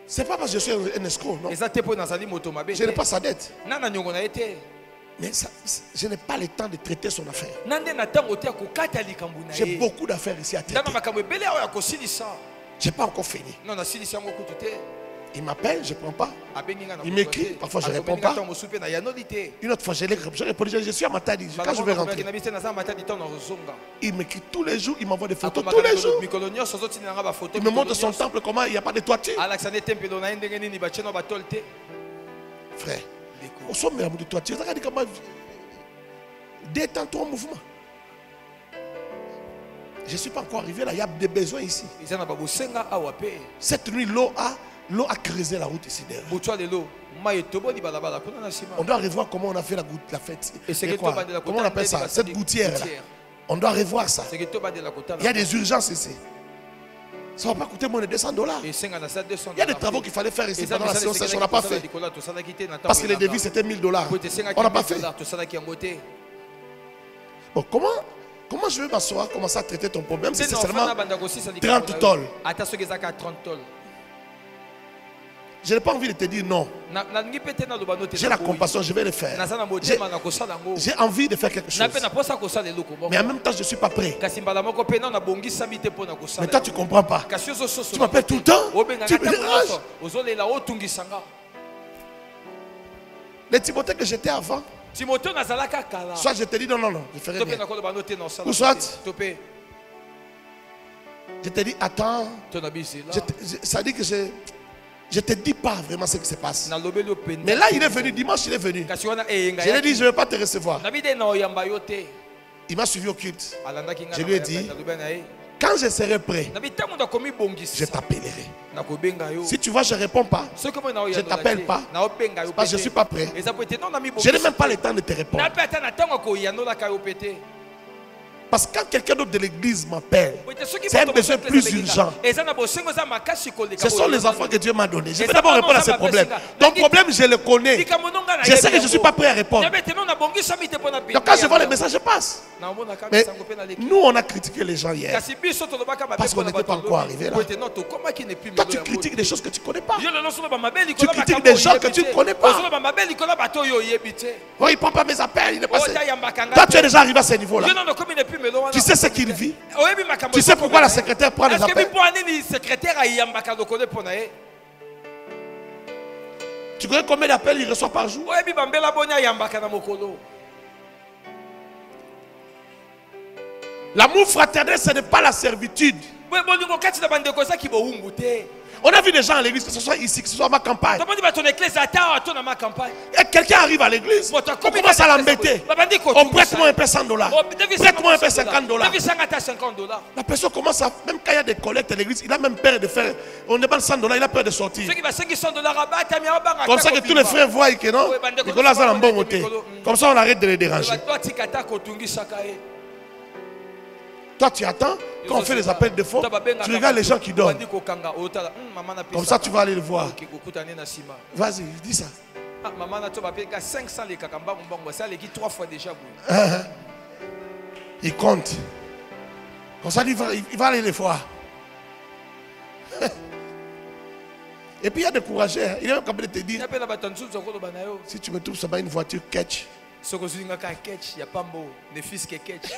C: C'est pas parce que je suis un escroc, non.
D: eza te mpo nazali moto mabe
C: Je n'ai pas sa dette.
D: nana nyongo na ye te
C: Mais je n'ai pas le temps de traiter son affaire.
D: na nde na ntango te ya kokata likambo na
C: J'ai
D: ye
C: beaucoup d'affaires ici à
D: nda
C: traiter.
D: na makambo ebele ayo ya kosilisa
C: Je n'ai pas encore fini.
D: non nasilisi yango kutu te
C: Il m'appelle, je ne prends pas.
D: abengi nga na
C: Il
D: mokolo
C: m'écrit,
D: te.
C: parfois je
D: Alobeli
C: réponds pas.
D: nga ntango mosusu mpe na yanoli te
C: Une autre fois, je répondu, je suis à Matadi. Quand je vais rentrer,
D: na biso te naza matadi ntango nazozonga
C: il m'écrit tous les jours, il m'envoie des photos tous les jours.
D: mikolo nyonso azotinela nga bafoto
C: Il me montre son temple, comment il n'y a pas de toiture.
D: alakisa nde tempelo na ye ndenge nini batie no batole te
C: Frère, au sommet de toiture, ça dit comment détends-toi en mouvement. Je ne suis pas encore arrivé là, il y a des besoins ici.
D: eza na babosenga awa mpe
C: Cette nuit, l'eau a creusé la route ici derrière.
D: botwa lelo mai etoboli balabala kuna na nsima
C: On doit revoir comment on a fait la fête.
D: Et c'est
C: Et
D: que
C: quoi?
D: toi, Bandela,
C: Comment on appelle ça? Cette gouttière là. On doit revoir ça.
D: seke tobandela
C: Il y a
D: kotala
C: des urgences ici. Ça ne va pas coûter moins de $200.
D: esenga na sa 200
C: Il y a des travaux qu'il fallait faire ici pendant la séance sèche, on n'a pas fait. Parce que les devis c'était $1000. On n'a pas fait.
D: tosalaki yango te
C: Bon, comment je vais m'asseoir, commencer à traiter ton problème si
D: Te
C: c'est
D: na
C: seulement
D: ofanda banda kosisa
C: 30 tolls.
D: ata soki ezaka 30 tol
C: Je n'ai pas envie de te dire non.
D: nalingi mpe te naloba no te
C: J'ai la compassion, je vais le faire.
D: naza na motema na kosala yango
C: J'ai envie de faire quelque
D: na
C: chose.
D: mpe naposa kosala eloko moko
C: Mais en même temps, je ne suis pas prêt.
D: kasi mbala moko mpe nano nabongisami te mpo na
C: Mais
D: kosala
C: toi, tu ne comprends pas.
D: kasi ozososo
C: Tu m'appelles tout le temps.
D: obenganga
C: Tu me
D: ntango
C: déranges.
D: nyonso ozolela otungisanga
C: Les Timothées que j'étais avant,
D: timotheo nazalaka kala
C: soit je te dis non, non, non, je ferai
D: to mpe
C: bien.
D: nakoloba no te na osala
C: Ou soit-
D: to mpe
C: Je te dis attends.
D: to na bizela
C: Ça dit que je ne te dis pas vraiment ce qui se passe.
D: nalobeli openda
C: Mais là, il est venu, dimanche, il est venu.
D: kasi wana eyenga
C: Je lui ai dit, je ne vais pas te recevoir.
D: nabi te na oyamba yo te
C: Il m'a suivi au culte.
D: alandaki nga
C: Je
D: na
C: lui ai
D: mayanga,
C: dit,
D: nalobi na ye
C: quand je serai prêt,
D: nabi ntango nakomi
C: je
D: bongisa
C: t'appellerai.
D: nakobenga yo
C: Si tu vois, je ne réponds pas.
D: soki mpo na
C: Je t'appelle pas.
D: naobenga yo
C: Parce que je ne suis pas prêt.
D: eza po ete non nami
C: Je n'ai même pas le temps de te répondre.
D: na mpe ata na ntango akoyanolaka yo mpe te
C: Parce que quand quelqu'un d'autre de l'église m'appelle,
D: Po ete soki
C: c'est un
D: moto
C: besoin
D: mosusu
C: plus
D: ezeleki
C: urgent.
D: eza na bosengo eza makasi koleka
C: Ce sont
D: boye.
C: les enfants que Dieu m'a donnés. Je
D: Et
C: vais
D: ça,
C: d'abord
D: non,
C: répondre à
D: ça
C: ces
D: va
C: problèmes.
D: baisser.
C: Ton
D: Nangi-
C: problème, je le connais.
D: likambo nonga na
C: Je sais que je ne suis pas prêt à répondre.
D: yabe te non nabongisami te mpo na
C: Donc quand je vois les messages, je passe.
D: naomona kaka
C: Mais
D: sango mpe naleki
C: nous, on a critiqué les gens hier.
D: kasi biso tolobaka mabe
C: Parce qu'on
D: mpona
C: n'était pas
D: bato
C: encore
D: lobi.
C: arrivé là.
D: Po ete non tokomaki na epi
C: Toi,
D: melo
C: tu
D: yango
C: critiques
D: te.
C: des choses que tu ne connais pas.
D: yo lelo ozoloba mabe likolo
C: critiques
D: makambo
C: des
D: oyo
C: gens
D: oyebi
C: que tu
D: te.
C: ne connais pas.
D: ozoloba mabe likolo bato oyo oyebi te
C: Oh, il ne prend pas mes appels. Il n'est pas...
D: oyo tayambaka nga
C: Toi,
D: te.
C: tu es déjà arrivé à ce niveau-là.
D: yo nono komi na epi melo wana
C: Tu sais ce qu'il vit.
D: oyebi makambo
C: Tu sais
D: ekoko
C: pourquoi
D: na
C: la
D: ye.
C: secrétaire prend les
D: Est-ce que
C: appels.
D: mpo anini secrétaire ayambaka lokolo mpo na ye
C: Tu connais combien d'appels il reçoit par jour?
D: oyebi bambela boni ayambaka na mokolo
C: L'amour fraternel, ce n'est pas la servitude.
D: boye bolingo kati na bandeko ezaki bowumbu te
C: On a vu des gens à l'église, que ce soit ici, que ce soit à ma campagne.
D: tomoni bato na eklise ata awa to na ma campagne
C: Et quelqu'un arrive à l'église,
D: Moto
C: on
D: akomi
C: commence à
D: na-
C: l'embêter.
D: babandi
C: On
D: kotungusa.
C: prête-moi un peu $100.
D: Oh, devisa
C: Prête-moi un peu
D: $50.
C: $50.
D: Devisa ata $50.
C: La personne commence à, même quand il y a des collectes à l'église, il a même peur de faire. On demande $100, il a peur de sortir.
D: soki basengi $100 abatami abanga
C: Comme ça que tous les frères voient que non,
D: Oui, bande-
C: Nicolas a un bon côté.
D: Nicolas.
C: Comme ça on arrête de les déranger.
D: bato atika ata kotungisaka ye
C: Toi tu attends, quand on fait les appels de fond, tu regardes les gens qui dorment.
D: Bandi kokanga, otala, mama na
C: Comme ça tu vas aller le voir.
D: Ok, kokutane na sima.
C: Vas-y, dis ça.
D: Ah, mama na to bapenga 500 les kakamba mbongo ça leki 3 fois déjà boye.
C: Il compte. Comme ça il va aller les voir. Et puis il y a des courageux. Hein. Il est même capable de te dire,
D: Ya pe na bato nsusu okoloba na yo.
C: si tu me trouves seulement une voiture catch.
D: Soko zingaka catch ya pambo ne fils que catch.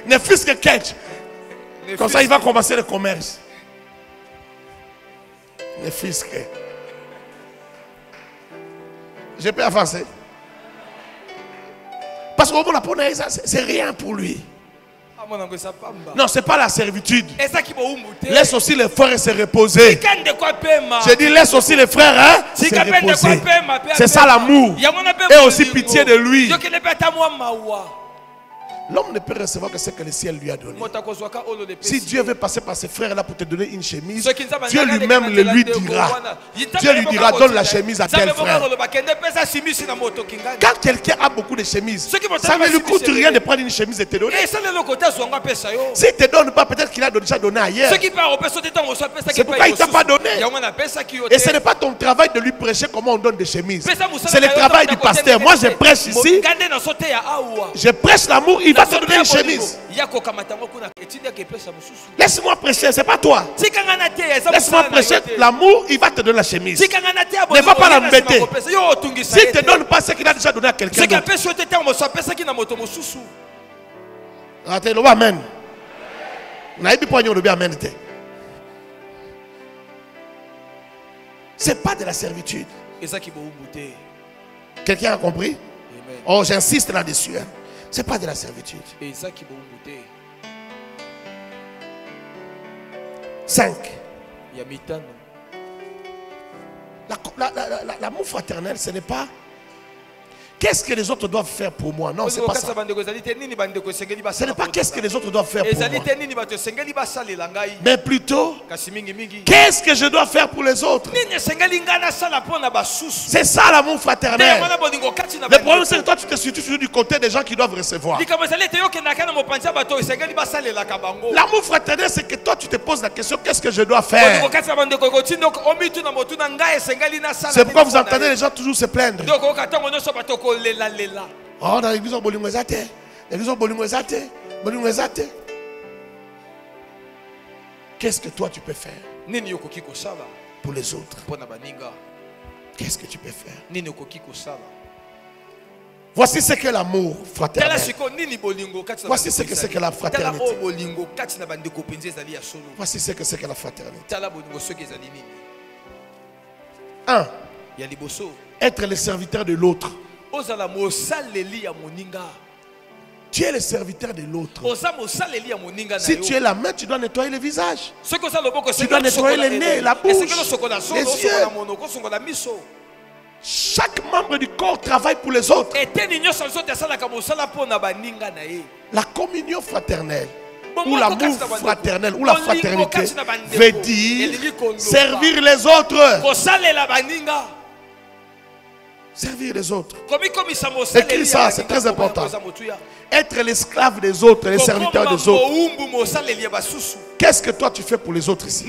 C: Ne fils que catch. Comme ça, il va commencer le commerce. Ne fils que. Je peux avancer. Parce qu'au moment de la c'est rien pour lui. Non, ce n'est pas la servitude. Laisse aussi les frères se reposer. Je dis, laisse aussi les frères hein, se reposer. C'est ça l'amour. Et aussi pitié de lui. L'homme ne peut recevoir que ce que le ciel lui a donné. Si Dieu veut passer par ses frères là pour te donner une chemise, Dieu lui-même le lui dira. Dieu lui dira, donne la chemise à tel frère. Quand quelqu'un a beaucoup de chemises, ça ne lui coûte rien de prendre une chemise et te donner. S'il ne te donne pas, peut-être qu'il a déjà donné ailleurs. C'est pourquoi il ne t'a pas donné. Et ce n'est pas ton travail de lui prêcher comment on donne des chemises. C'est le travail du pasteur. Moi je prêche ici. Je prêche l'amour. Il va te donner une chemise. Laisse-moi prêcher, c'est pas toi. Laisse-moi prêcher l'amour, il va te donner la chemise. Ne va pas l'embêter. S'il ne te donne pas ce qu'il a déjà donné à quelqu'un d'autre. Amen. C'est pas de la servitude. Quelqu'un a compris? Oh, j'insiste là-dessus. Hein. Ce n'est pas de la servitude. 5. L'amour fraternel, ce n'est pas qu'est-ce que les autres doivent faire pour moi. Non, c'est pas ça. Ce n'est pas qu'est-ce que les autres doivent faire pour moi. Mais plutôt, qu'est-ce que je dois faire pour les autres. C'est ça l'amour fraternel. Le problème c'est que toi tu te situes toujours du côté des gens qui doivent recevoir. L'amour fraternel c'est que toi tu te poses la question, qu'est-ce que je dois faire. C'est pourquoi vous entendez les gens toujours se plaindre. Oh, dans l'église, qu'est-ce que toi tu peux faire pour les autres? Qu'est-ce que tu peux faire? Voici ce qu'est l'amour fraternel. Voici ce que c'est que la fraternité. Voici ce que c'est que la fraternité. 1. Être le serviteur de l'autre. Tu es le serviteur de l'autre. Si tu es la main, tu dois nettoyer le visage. Tu dois nettoyer le nez, la bouche, les yeux. Chaque membre du corps travaille pour les autres. La communion fraternelle ou l'amour fraternel ou la fraternité veut dire servir les autres. Servir les autres. Écris ça, c'est très important. Être l'esclave des autres, les serviteurs des autres. Qu'est-ce que toi tu fais pour les autres ici?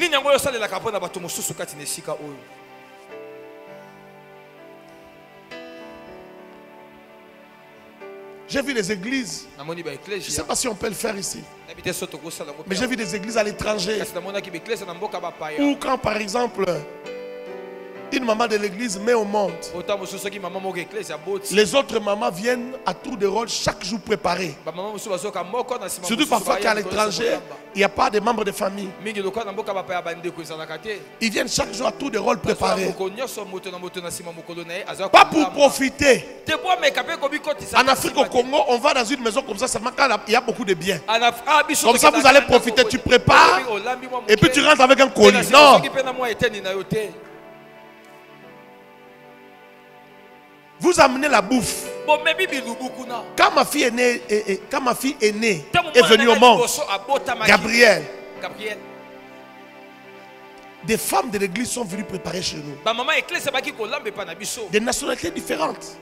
C: J'ai vu des églises. Je ne sais pas si on peut le faire ici. Mais j'ai vu des églises à l'étranger. Ou quand par exemple une maman de l'église met au monde, les autres mamans viennent à tour de rôle chaque jour préparer. Surtout parfois qu'à l'étranger, il n'y a pas de membres de famille. Ils viennent chaque jour à tour de rôle préparer. Pas pour profiter. En Afrique, au Congo, on va dans une maison comme ça, seulement quand il y a beaucoup de biens. Comme ça, vous allez profiter, tu prépares et puis tu rentres avec un colis. Non. Vous amenez la bouffe. Quand ma fille est née, est venue au monde, Gabriel, des femmes de l'église sont venues préparer chez nous. Des nationalités différentes.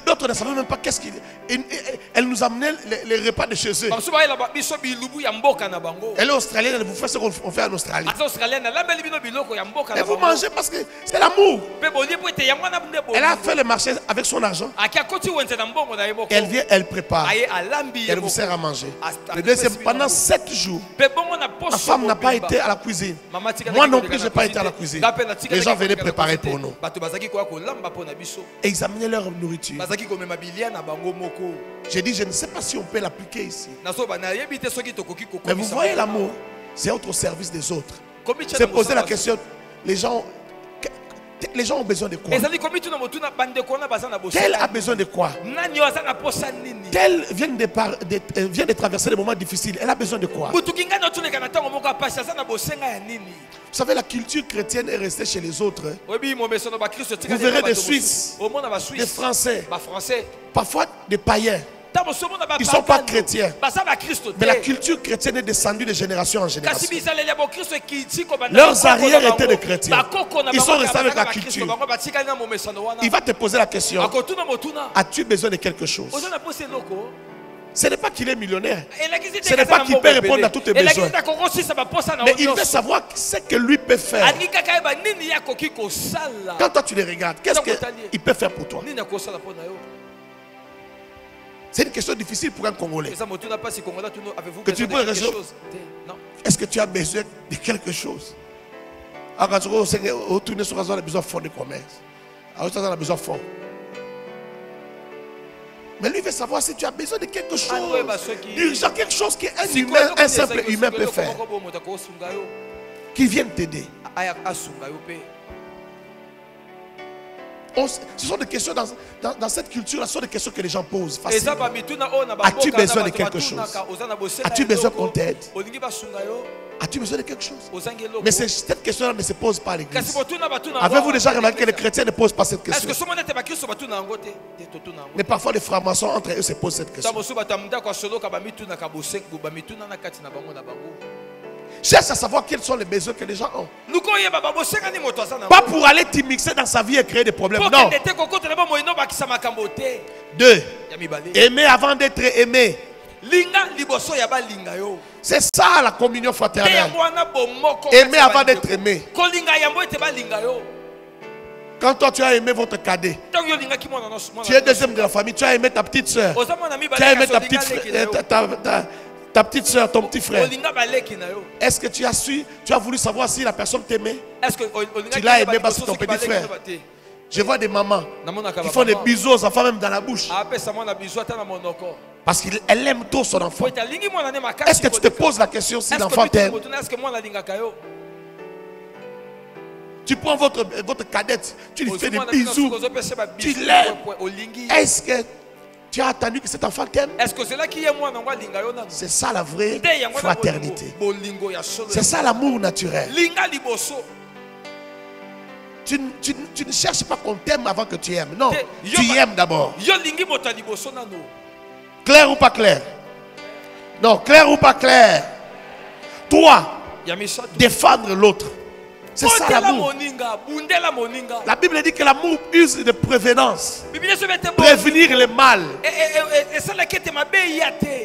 C: D'autres ne savaient même pas qu'est-ce qu'ils... Elles nous amenaient les repas de chez eux. Elle est australienne, elle vous fait ce qu'on fait en Australie. Et vous mangez parce que c'est l'amour. Elle a fait le marché avec son argent. Elle vient, elle prépare. Elle vous sert à manger. Le deuxième, pendant 7 jours, ma femme n'a pas été à la cuisine. Moi non plus, je n'ai pas été à la cuisine. Les gens venaient préparer pour nous. Et ils amenaient leur nourriture. J'ai dit, je ne sais pas si on peut l'appliquer ici. Mais vous voyez l'amour, c'est autre service des autres. C'est poser la question, les gens ont besoin de quoi? Tel a besoin de quoi? Tel vient de traverser des moments difficiles. Elle a besoin de quoi? Vous savez, la culture chrétienne est restée chez les autres. Vous verrez des Suisses, des Français, parfois des païens. Ils ne sont pas chrétiens. Mais la culture chrétienne est descendue de génération en génération. Leurs arrières étaient des chrétiens. Ils sont restés avec la culture. Il va te poser la question, as-tu besoin de quelque chose? Ce n'est pas qu'il est millionnaire. Ce n'est pas qu'il peut répondre à tous tes besoins. Mais il veut savoir ce que lui peut faire. Quand toi tu les regardes, qu'est-ce qu'il peut faire pour toi? C'est une question difficile pour un Congolais. Que tu poses la question, est-ce que tu as besoin de quelque chose? Tu as besoin de fonds de commerce. Tu as besoin de fonds. Mais lui veut savoir si tu as besoin de quelque chose. D'urgent, quelque chose qu'un simple humain peut faire. Qui vienne t'aider. Ce sont des questions dans cette culture-là, ce sont des questions que les gens posent facilement. As-tu besoin de quelque chose? As-tu besoin qu'on t'aide? As-tu besoin de quelque chose? Mais cette question-là ne se pose pas à l'église. Avez-vous déjà remarqué que les chrétiens ne posent pas cette question? Mais parfois les francs-maçons entre eux se posent cette question. Cherche à savoir quels sont les besoins que les gens ont. Pas pour aller t'immiscer dans sa vie et créer des problèmes. Non. 2. Aimer avant d'être aimé. C'est ça la communion fraternelle. Aimer avant d'être aimé. Quand toi tu as aimé votre cadet, tu es deuxième de la famille, tu as aimé ta petite soeur, tu as aimé ta petite soeur, ton petit frère. Est-ce que tu as voulu savoir si la personne t'aimait? Tu l'as aimé parce que ton petit frère. Je vois des mamans qui font des bisous aux enfants même dans la bouche. Parce qu'elle aime trop son enfant. Est-ce que tu te poses la question si l'enfant t'aime? Tu prends votre cadette, tu lui fais des bisous, tu l'aimes. Est-ce que tu as attendu que cet enfant t'aime? C'est ça la vraie fraternité. C'est ça l'amour naturel. Tu ne cherches pas qu'on t'aime avant que tu aimes. Non, tu aimes d'abord. Clair ou pas clair? Non, clair ou pas clair? Toi, défendre l'autre. C'est ça l'amour. La Bible dit que l'amour use de prévenance. Prévenir le mal.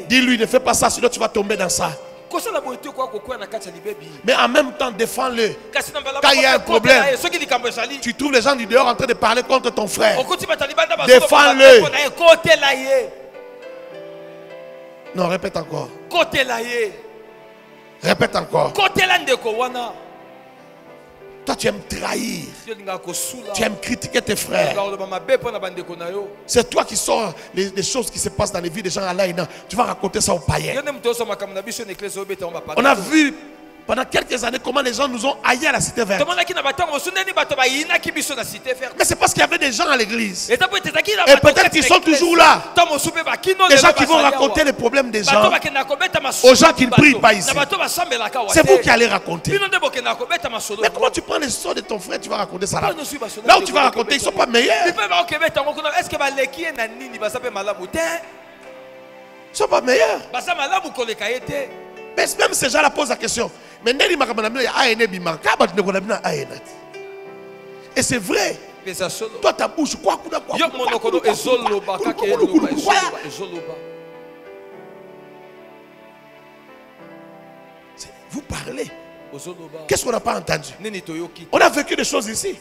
C: Dis-lui, ne fais pas ça, sinon tu vas tomber dans ça. Mais en même temps, défends-le. Quand il y a un problème, tu trouves les gens du dehors en train de parler contre ton frère. Défends-le. Non, répète encore. Répète encore. Toi, tu aimes trahir. Tu aimes critiquer tes frères. C'est toi qui sors les choses qui se passent dans les vies des gens à l'Aïna. Tu vas raconter ça aux païens. On a vu pendant quelques années comment les gens nous ont haïs à la cité verte. Mais c'est parce qu'il y avait des gens à l'église. Et peut-être qu'ils sont toujours là. Des gens qui vont raconter les problèmes des gens aux gens qui ne prient pas ici. C'est vous qui allez raconter. Mais comment tu prends les histoires de ton frère, tu vas raconter ça là? Là où tu vas raconter, ils ne sont pas meilleurs. Ils ne sont pas meilleurs. Mais même ces gens-là posent la question. Mais et c'est vrai. Toi, ta bouche, quoi. Vous parlez. Qu'est-ce qu'on n'a pas entendu? On a vécu des choses ici.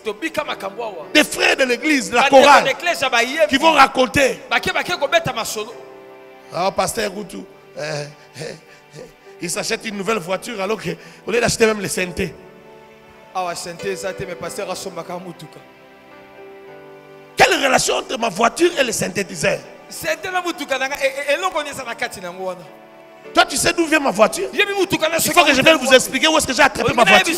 C: Des frères de l'église, de la chorale, qui vont raconter. Ah, pasteur Routou, il s'achète une nouvelle voiture alors qu'au lieu d'acheter même les synthés. Quelle relation entre ma voiture et les synthétiseurs? Toi, tu sais d'où vient ma voiture? Il faut que je vienne vous expliquer où est-ce que j'ai attrapé ma voiture.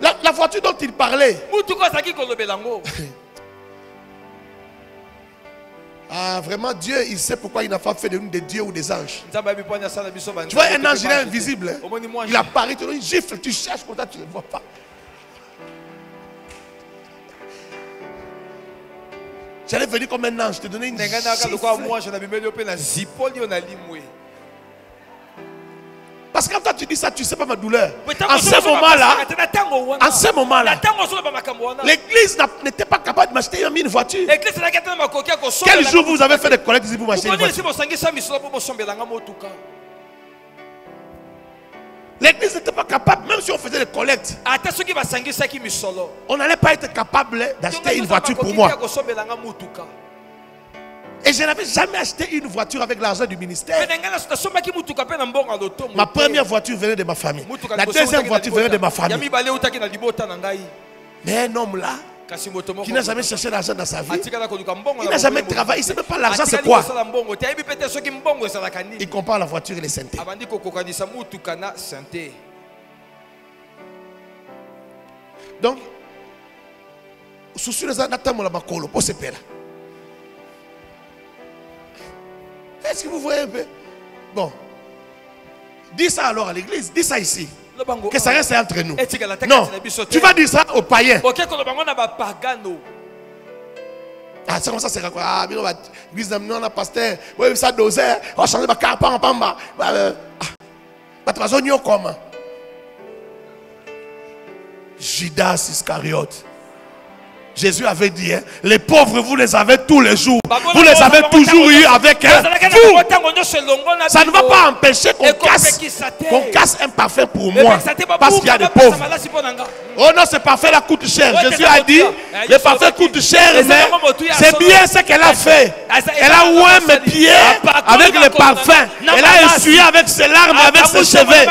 C: La voiture dont il parlait. Ah, vraiment, Dieu, il sait pourquoi il n'a pas fait de nous des dieux ou des anges. Tu vois, un ange, il est invisible. Il apparaît, tu donnes une gifle, tu cherches comme ça, tu ne le vois pas. J'allais venir comme un ange, te donner une gifle. Parce que quand toi tu dis ça, tu ne sais pas ma douleur. En ce moment-là, l'église n'était pas capable de m'acheter une voiture. Quel jour vous avez fait des collectes ici pour m'acheter une voiture? L'église n'était pas capable, même si on faisait des collectes, on n'allait pas être capable d'acheter une voiture pour moi. Et je n'avais jamais acheté une voiture avec l'argent du ministère. Ma première voiture venait de ma famille. La deuxième voiture venait de ma famille. Mais un homme là, qui n'a jamais cherché l'argent dans sa vie, il n'a jamais travaillé, il ne sait même pas l'argent c'est quoi. Il compare la voiture et les synthés. Donc, souci les anatamos la makolo pour se perdre. Est-ce que vous voyez un peu? Bon. Dis ça alors à l'église. Dis ça ici. Que ça reste entre nous. Non. Tu vas dire ça aux païens. Ah, c'est comme ça, c'est quoi? Ah, mais l'église, on a pasteur. Oui, ça dosait. On a changé ma carte. Comment? Judas Iscariote. Jésus avait dit, hein, les pauvres, vous les avez tous les jours. Vous les avez toujours eu avec vous. Ça ne va pas empêcher qu'on casse un parfum pour moi. Parce qu'il y a des pauvres. Oh non, ce parfum là coûte cher. Jésus a dit, le parfum coûte cher, mais c'est bien ce qu'elle a fait. Elle a oué mes pieds avec le parfum. Elle a essuyé avec ses larmes, avec ses cheveux.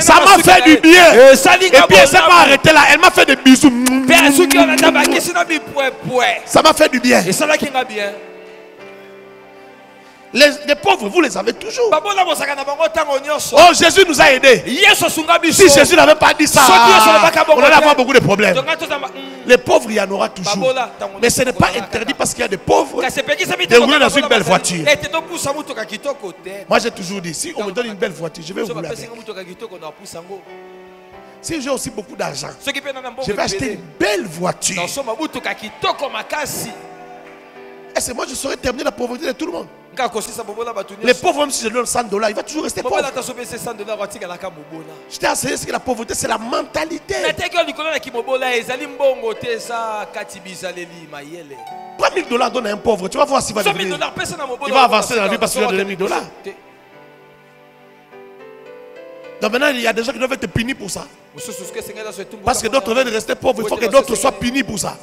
C: Ça m'a fait du bien. Et puis elle s'est pas arrêtée là. Elle m'a fait des bisous. Ça m'a fait du bien. Les pauvres, vous les avez toujours. Oh, Jésus nous a aidés. Si Jésus n'avait pas dit ça, on allait avoir beaucoup de problèmes. Les pauvres, il y en aura toujours. Mais ce n'est pas interdit parce qu'il y a des pauvres de rouler dans une belle voiture. Moi, j'ai toujours dit, si on me donne une belle voiture, je vais rouler avec. Si j'ai aussi beaucoup d'argent, je vais acheter une belle voiture. Et c'est moi, je saurais terminer la pauvreté de tout le monde. Les pauvres, même si je donne $100, il va toujours rester pauvre. Je t'ai enseigné que la pauvreté, c'est la mentalité. Prends $1000, donne à un pauvre. Tu vas voir s'il va devenir. Il va avancer dans la vie parce qu'il va donner $1000. Donc maintenant, il y a des gens qui doivent être punis pour ça. Parce que d'autres veulent rester pauvres. Il faut que d'autres soient punis pour ça.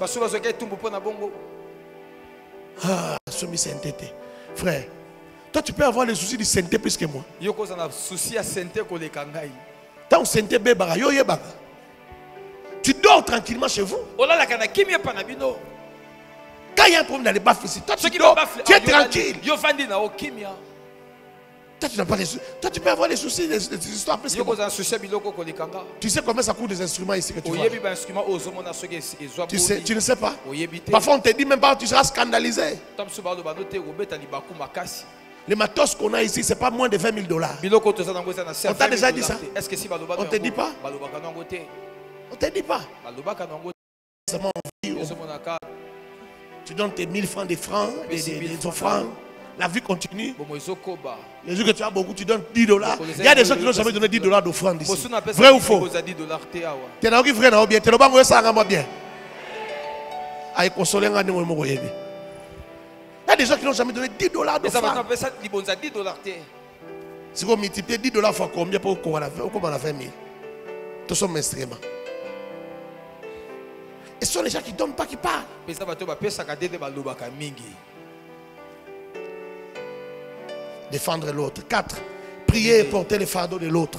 C: Ah, semi-sainteté. Frère, toi tu peux avoir les soucis de sainteté plus que moi. Tant sainteté bébara, yo yebaka. Tu dors tranquillement chez vous. Quand il y a un problème dans les baffes ici, toi tu dors, tu es tranquille. Toi tu n'as pas les soucis. Toi tu peux avoir les soucis, des histoires plus que moi. Tu sais combien ça coûte des instruments ici que tu vois? Tu ne sais pas. Parfois on te dit même pas, tu seras scandalisé. Les matos qu'on a ici, c'est pas moins de $20,000. On t'a déjà dit ça? On te dit pas? On te dit pas? Tu donnes tes 1000 francs, des francs, des offrandes. la vie continue.
D: bomo ezokoba.
C: Les jours que tu as beaucoup, tu donnes 10 dollars. Il y a des gens qui n'ont jamais donné 10 dollars d'offrande ici. Vrai ou faux? Tu n'as aucun frère, bien. Tu n'as pas bien. Aïe, consoler un animal. Il y a des gens qui n'ont jamais donné 10 dollars d'offrande. Si vous multipliez 10 dollars fois combien pour qu'on a 20 000? Tous sont instruments. Et ce sont les gens qui ne donnent pas qui parlent. Défendre l'autre. 4. Prier et porter les fardeaux de l'autre.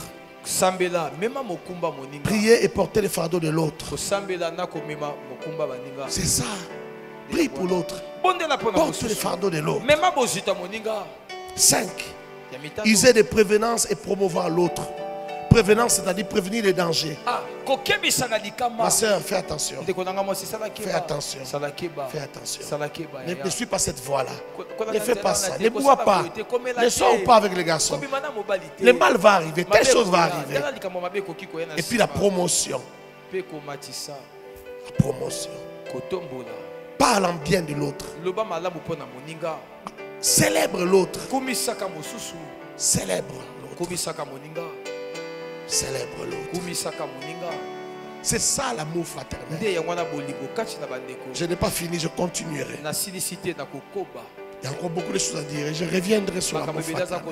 C: Prier et porter les fardeaux de l'autre. C'est ça. Prie pour l'autre. Porte les fardeaux de l'autre. 5. User de prévenance et promouvoir l'autre. Prévenance, c'est-à-dire prévenir les dangers. Ma soeur, fais attention. Fais attention. Fais attention. Ne suis pas cette voie-là. Ne fais pas ça. Ne bois pas. Ne sors pas avec les garçons. Le mal va arriver. Telle chose va arriver. Et puis la promotion. La promotion. Parle en bien de l'autre. Célèbre l'autre. Célèbre l'autre. Célèbre l'autre. C'est ça l'amour fraternel. Je n'ai pas fini, je continuerai. Il y a encore beaucoup de choses à dire et je reviendrai sur l'amour fraternel.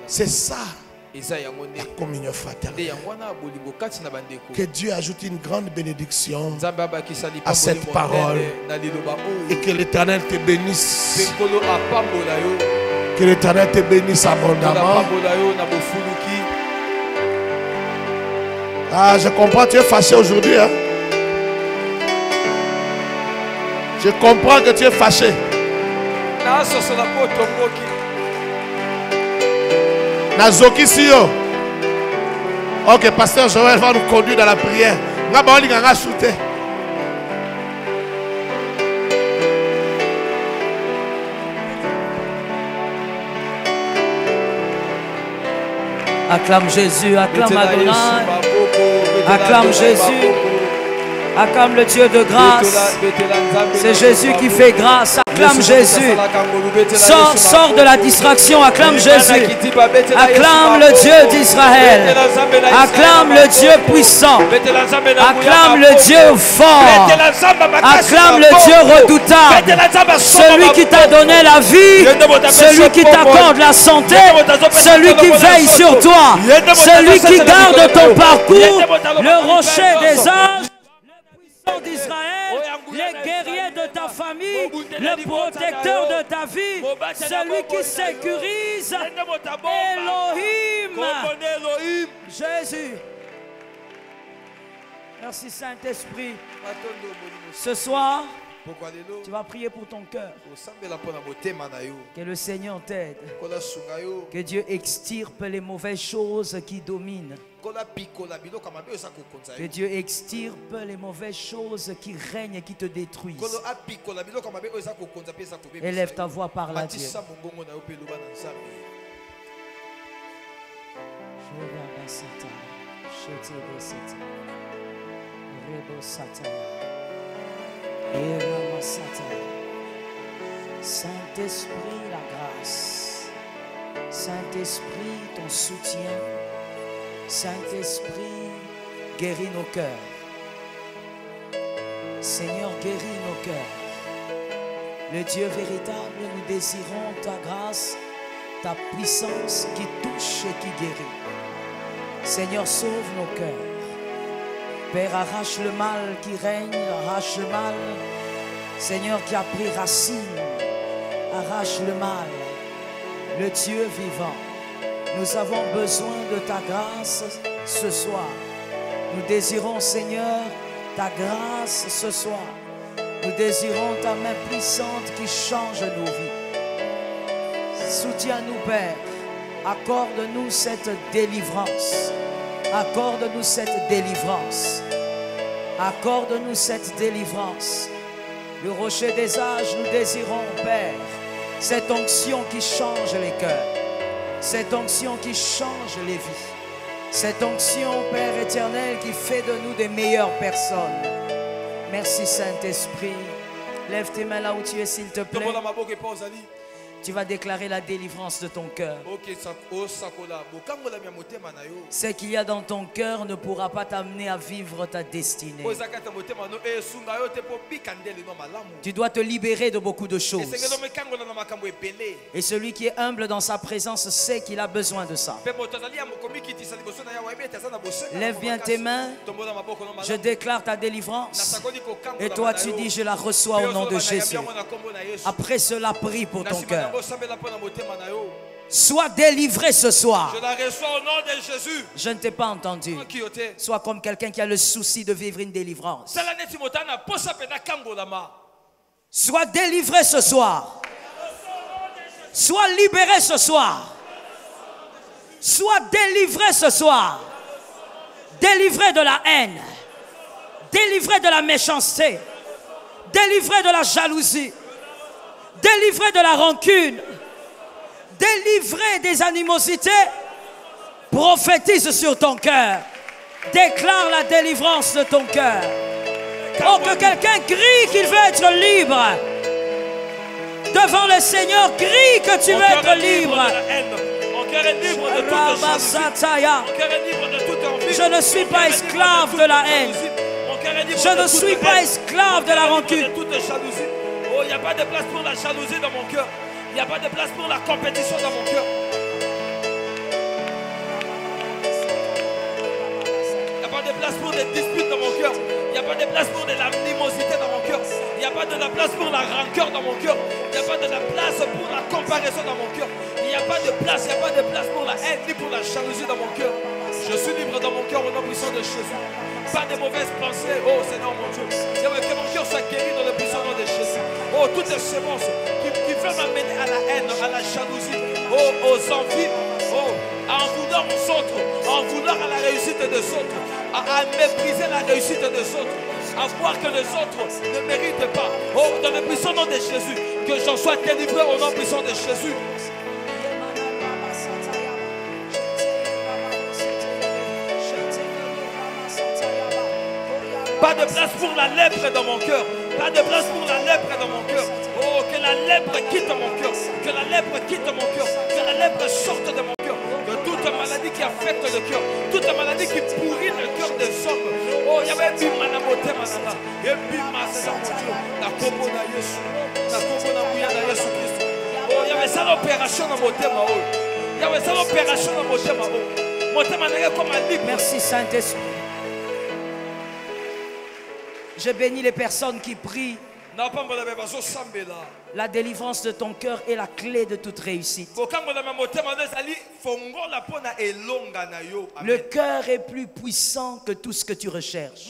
C: C'est ça la communion fraternelle. Que Dieu ajoute une grande bénédiction à cette parole et que l'Éternel te bénisse. Que l'Éternel te bénisse abondamment. Ah, je comprends, tu es fâché aujourd'hui. Hein? Je comprends que tu es fâché. Nazoki Sio. Ok, pasteur Joël va nous conduire dans la prière.
E: Acclame Jésus, acclame Adonai, acclame Jésus, acclame le Dieu de grâce. C'est Jésus qui fait grâce. Acclame Jésus. Sors de la distraction. Acclame Jésus. Acclame le Dieu d'Israël. Acclame le Dieu puissant. Acclame le Dieu fort. Acclame le Dieu redoutable. Celui qui t'a donné la vie. Celui qui t'accorde la santé. Celui qui veille sur toi. Celui qui garde ton parcours. Le rocher des âges. D'Israël, les guerriers de ta famille, le protecteur de ta vie, celui qui sécurise, Elohim, Jésus. Merci Saint-Esprit. Ce soir, tu vas prier pour ton cœur. Que le Seigneur t'aide. Que Dieu extirpe les mauvaises choses qui dominent. Que Dieu extirpe les mauvaises choses qui règnent et qui te détruisent. Élève ta voix par là, Dieu. Saint-Esprit, la grâce. Saint-Esprit, ton soutien. Saint-Esprit, guéris nos cœurs. Seigneur, guéris nos cœurs. Le Dieu véritable, nous désirons ta grâce, ta puissance qui touche et qui guérit. Seigneur, sauve nos cœurs. Père, arrache le mal qui règne, arrache le mal. Seigneur, qui a pris racine, arrache le mal. Le Dieu vivant. Nous avons besoin de ta grâce ce soir. Nous désirons, Seigneur, ta grâce ce soir. Nous désirons ta main puissante qui change nos vies. Soutiens-nous, Père. Accorde-nous cette délivrance. Accorde-nous cette délivrance. Accorde-nous cette délivrance. Le rocher des âges, nous désirons, Père, cette onction qui change les cœurs. Cette onction qui change les vies. Cette onction, Père éternel, qui fait de nous des meilleures personnes. Merci Saint-Esprit. Lève tes mains là où tu es, s'il te plaît. Tu vas déclarer la délivrance de ton cœur. Ce qu'il y a dans ton cœur ne pourra pas t'amener à vivre ta destinée. Tu dois te libérer de beaucoup de choses. Et celui qui est humble dans sa présence sait qu'il a besoin de ça. Lève bien tes mains. Je déclare ta délivrance. Et toi tu dis je la reçois au nom de Jésus. Après cela, prie pour ton cœur. Sois délivré ce soir.
D: Je la reçois au nom de Jésus.
E: Je ne t'ai pas entendu. Sois comme quelqu'un qui a le souci de vivre une délivrance. Sois délivré ce soir. Sois libéré ce soir. Sois délivré ce soir. Délivré de la haine. Délivré de la méchanceté. Délivré de la jalousie. Délivré de la rancune. Délivré des animosités. Prophétise sur ton cœur. Déclare la délivrance de ton cœur. Oh, que quelqu'un crie qu'il veut être libre. Devant le Seigneur, crie que tu veux être libre.
D: Mon cœur est libre de toute jalousie. Mon cœur est libre de toute envie.
E: Je ne suis pas esclave de la haine. Je ne suis pas esclave de la rancune.
D: Oh, il n'y a pas de place pour la jalousie dans mon cœur. Il n'y a pas de place pour la compétition dans mon cœur. Il n'y a pas de place pour des disputes dans mon cœur. Il n'y a pas de place pour de l'animosité dans mon cœur. Il n'y a pas de la place pour la rancœur dans mon cœur. Il n'y a pas de la place pour la comparaison dans mon cœur. Il n'y a pas de place, il n'y a pas de place pour la haine ni pour la jalousie dans mon cœur. Je suis libre dans mon cœur au nom puissant de Jésus. Pas de mauvaises pensées, oh Seigneur mon Dieu. Que mon cœur soit guéri dans le puissant nom de Jésus. Oh, toutes les semences qui veulent m'amener à la haine, à la jalousie, oh, aux envies, oh, à en vouloir aux autres, à en vouloir à la réussite des autres, à mépriser la réussite des autres, à voir que les autres ne méritent pas. Oh, dans le puissant nom de Jésus, que j'en sois délivré au nom puissant de Jésus. Pas de place pour la lèpre dans mon cœur. Pas de place pour la lèpre dans mon cœur. Oh, que la lèpre quitte mon cœur. Que la lèpre quitte mon cœur. Que la lèpre sorte de mon cœur. Que toute maladie qui affecte le cœur, toute maladie qui pourrit le cœur des hommes. Oh, il y avait un bima na moté manana. Un bima, c'est mon Dieu. La combo na Yesu. La combo na mouya na Yesu Christ. Oh, il y avait ça l'opération dans mon thème. Il y avait ça l'opération dans mon thème. Mon thème comme un libre.
E: Merci Saint-Esprit. Je bénis les personnes qui prient. La délivrance de ton cœur est la clé de toute réussite. Le cœur est plus puissant que tout ce que tu recherches.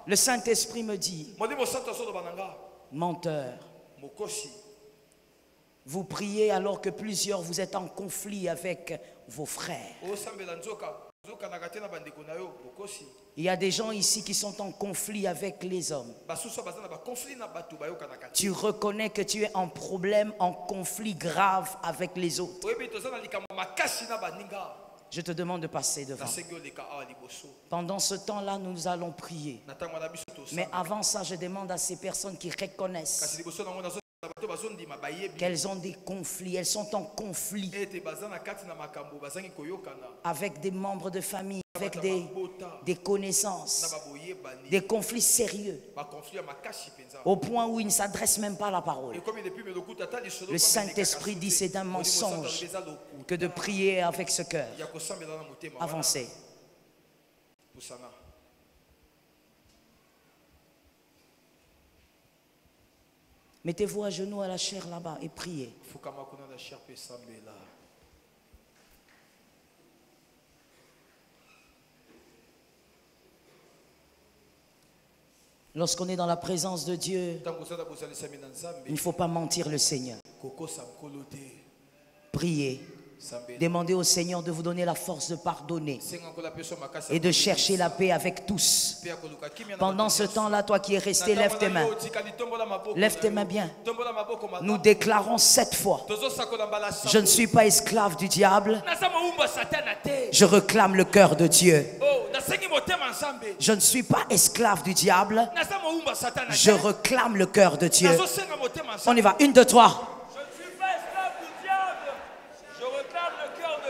E: Le Saint-Esprit me dit, menteur, vous priez alors que plusieurs vous êtes en conflit avec vos frères. Il y a des gens ici qui sont en conflit avec les hommes. Tu reconnais que tu es en problème, en conflit grave avec les autres. Je te demande de passer devant. Pendant ce temps-là, nous allons prier. Mais avant ça, je demande à ces personnes qui reconnaissent qu'elles ont des conflits, elles sont en conflit avec des membres de famille, avec des connaissances, des conflits sérieux, au point où ils ne s'adressent même pas à la parole. Le Saint-Esprit dit c'est un mensonge que de prier avec ce cœur. Avancez. Mettez-vous à genoux à la chair là-bas et priez. Lorsqu'on est dans la présence de Dieu, il ne faut pas mentir le Seigneur. Priez. Demandez au Seigneur de vous donner la force de pardonner et de chercher la paix avec tous. Pendant ce temps-là, toi qui es resté, lève tes mains. Lève tes mains bien. Nous déclarons 7 fois. Je ne suis pas esclave du diable. Je réclame le cœur de Dieu. Je ne suis pas esclave du diable. Je réclame le cœur de Dieu. On y va. 1, 2, 3.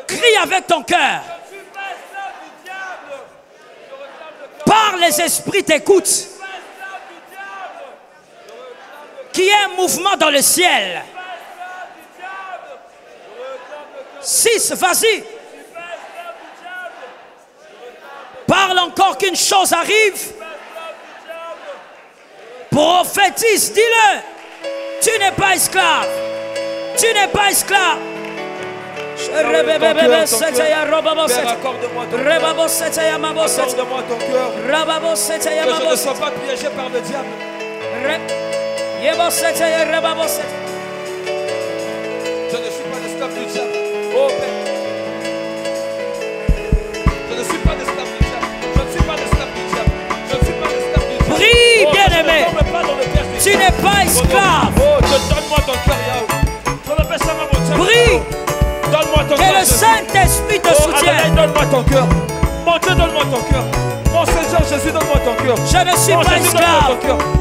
E: Crie avec ton cœur. Par les esprits t'écoutent. Qui est un mouvement dans le ciel. 6, vas-y. Parle encore qu'une chose arrive. Prophétise, dis-le. Tu n'es pas esclave. Tu n'es pas esclave.
D: Accorde-moi ton cœur. Que je ne sois pas piégé par le diable. Je ne suis pas l'esclave du diable. Oh Père. Je ne suis pas l'esclave du diable. Je ne suis pas l'esclave du diable. Je ne suis pas l'esclave du diable.
E: Prie, bien-aimé. Tu n'es pas esclave.
D: Oh, donne-moi ton cœur, Yahweh.
E: Prie.
D: Donne-moi ton cœur.
E: Que le Saint-Esprit te soutienne.
D: Donne-moi ton cœur. Mon Dieu, donne-moi ton cœur. Mon Seigneur Jésus, donne-moi ton cœur.
E: Je ne suis pas esclave.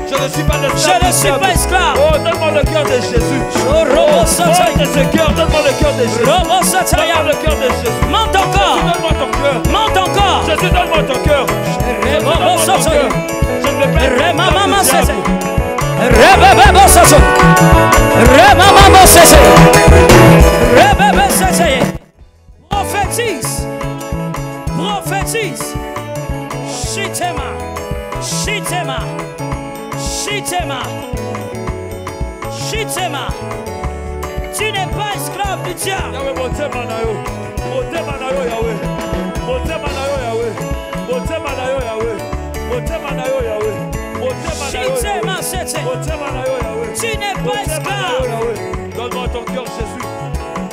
D: Je ne suis pas l'esclave.
E: Je ne suis pas esclave.
D: Oh, donne-moi le cœur de Jésus. Oh, de ce cœur, donne-moi le cœur de Jésus. Donne-moi le cœur de Jésus.
E: Monte encore.
D: Donne-moi ton cœur.
E: Monte encore.
D: Jésus, donne-moi ton cœur. Donne-moi ton cœur. Je ne veux pas être
E: prophétise. Prophétise. Shitema. Shitema. Shitema. Shitema. Tu n'es pas esclave du diable.
D: Yahweh, motema na yo. Motema na yo, Yahweh. Motema na yo, Yahweh. Motema na yo, Yahweh. Motema na yo, Yahweh. Motema na yo, Yahweh. Motema na yo, Yahweh.
E: Tu n'es pas esclave.
D: Donne-moi ton cœur, Jésus.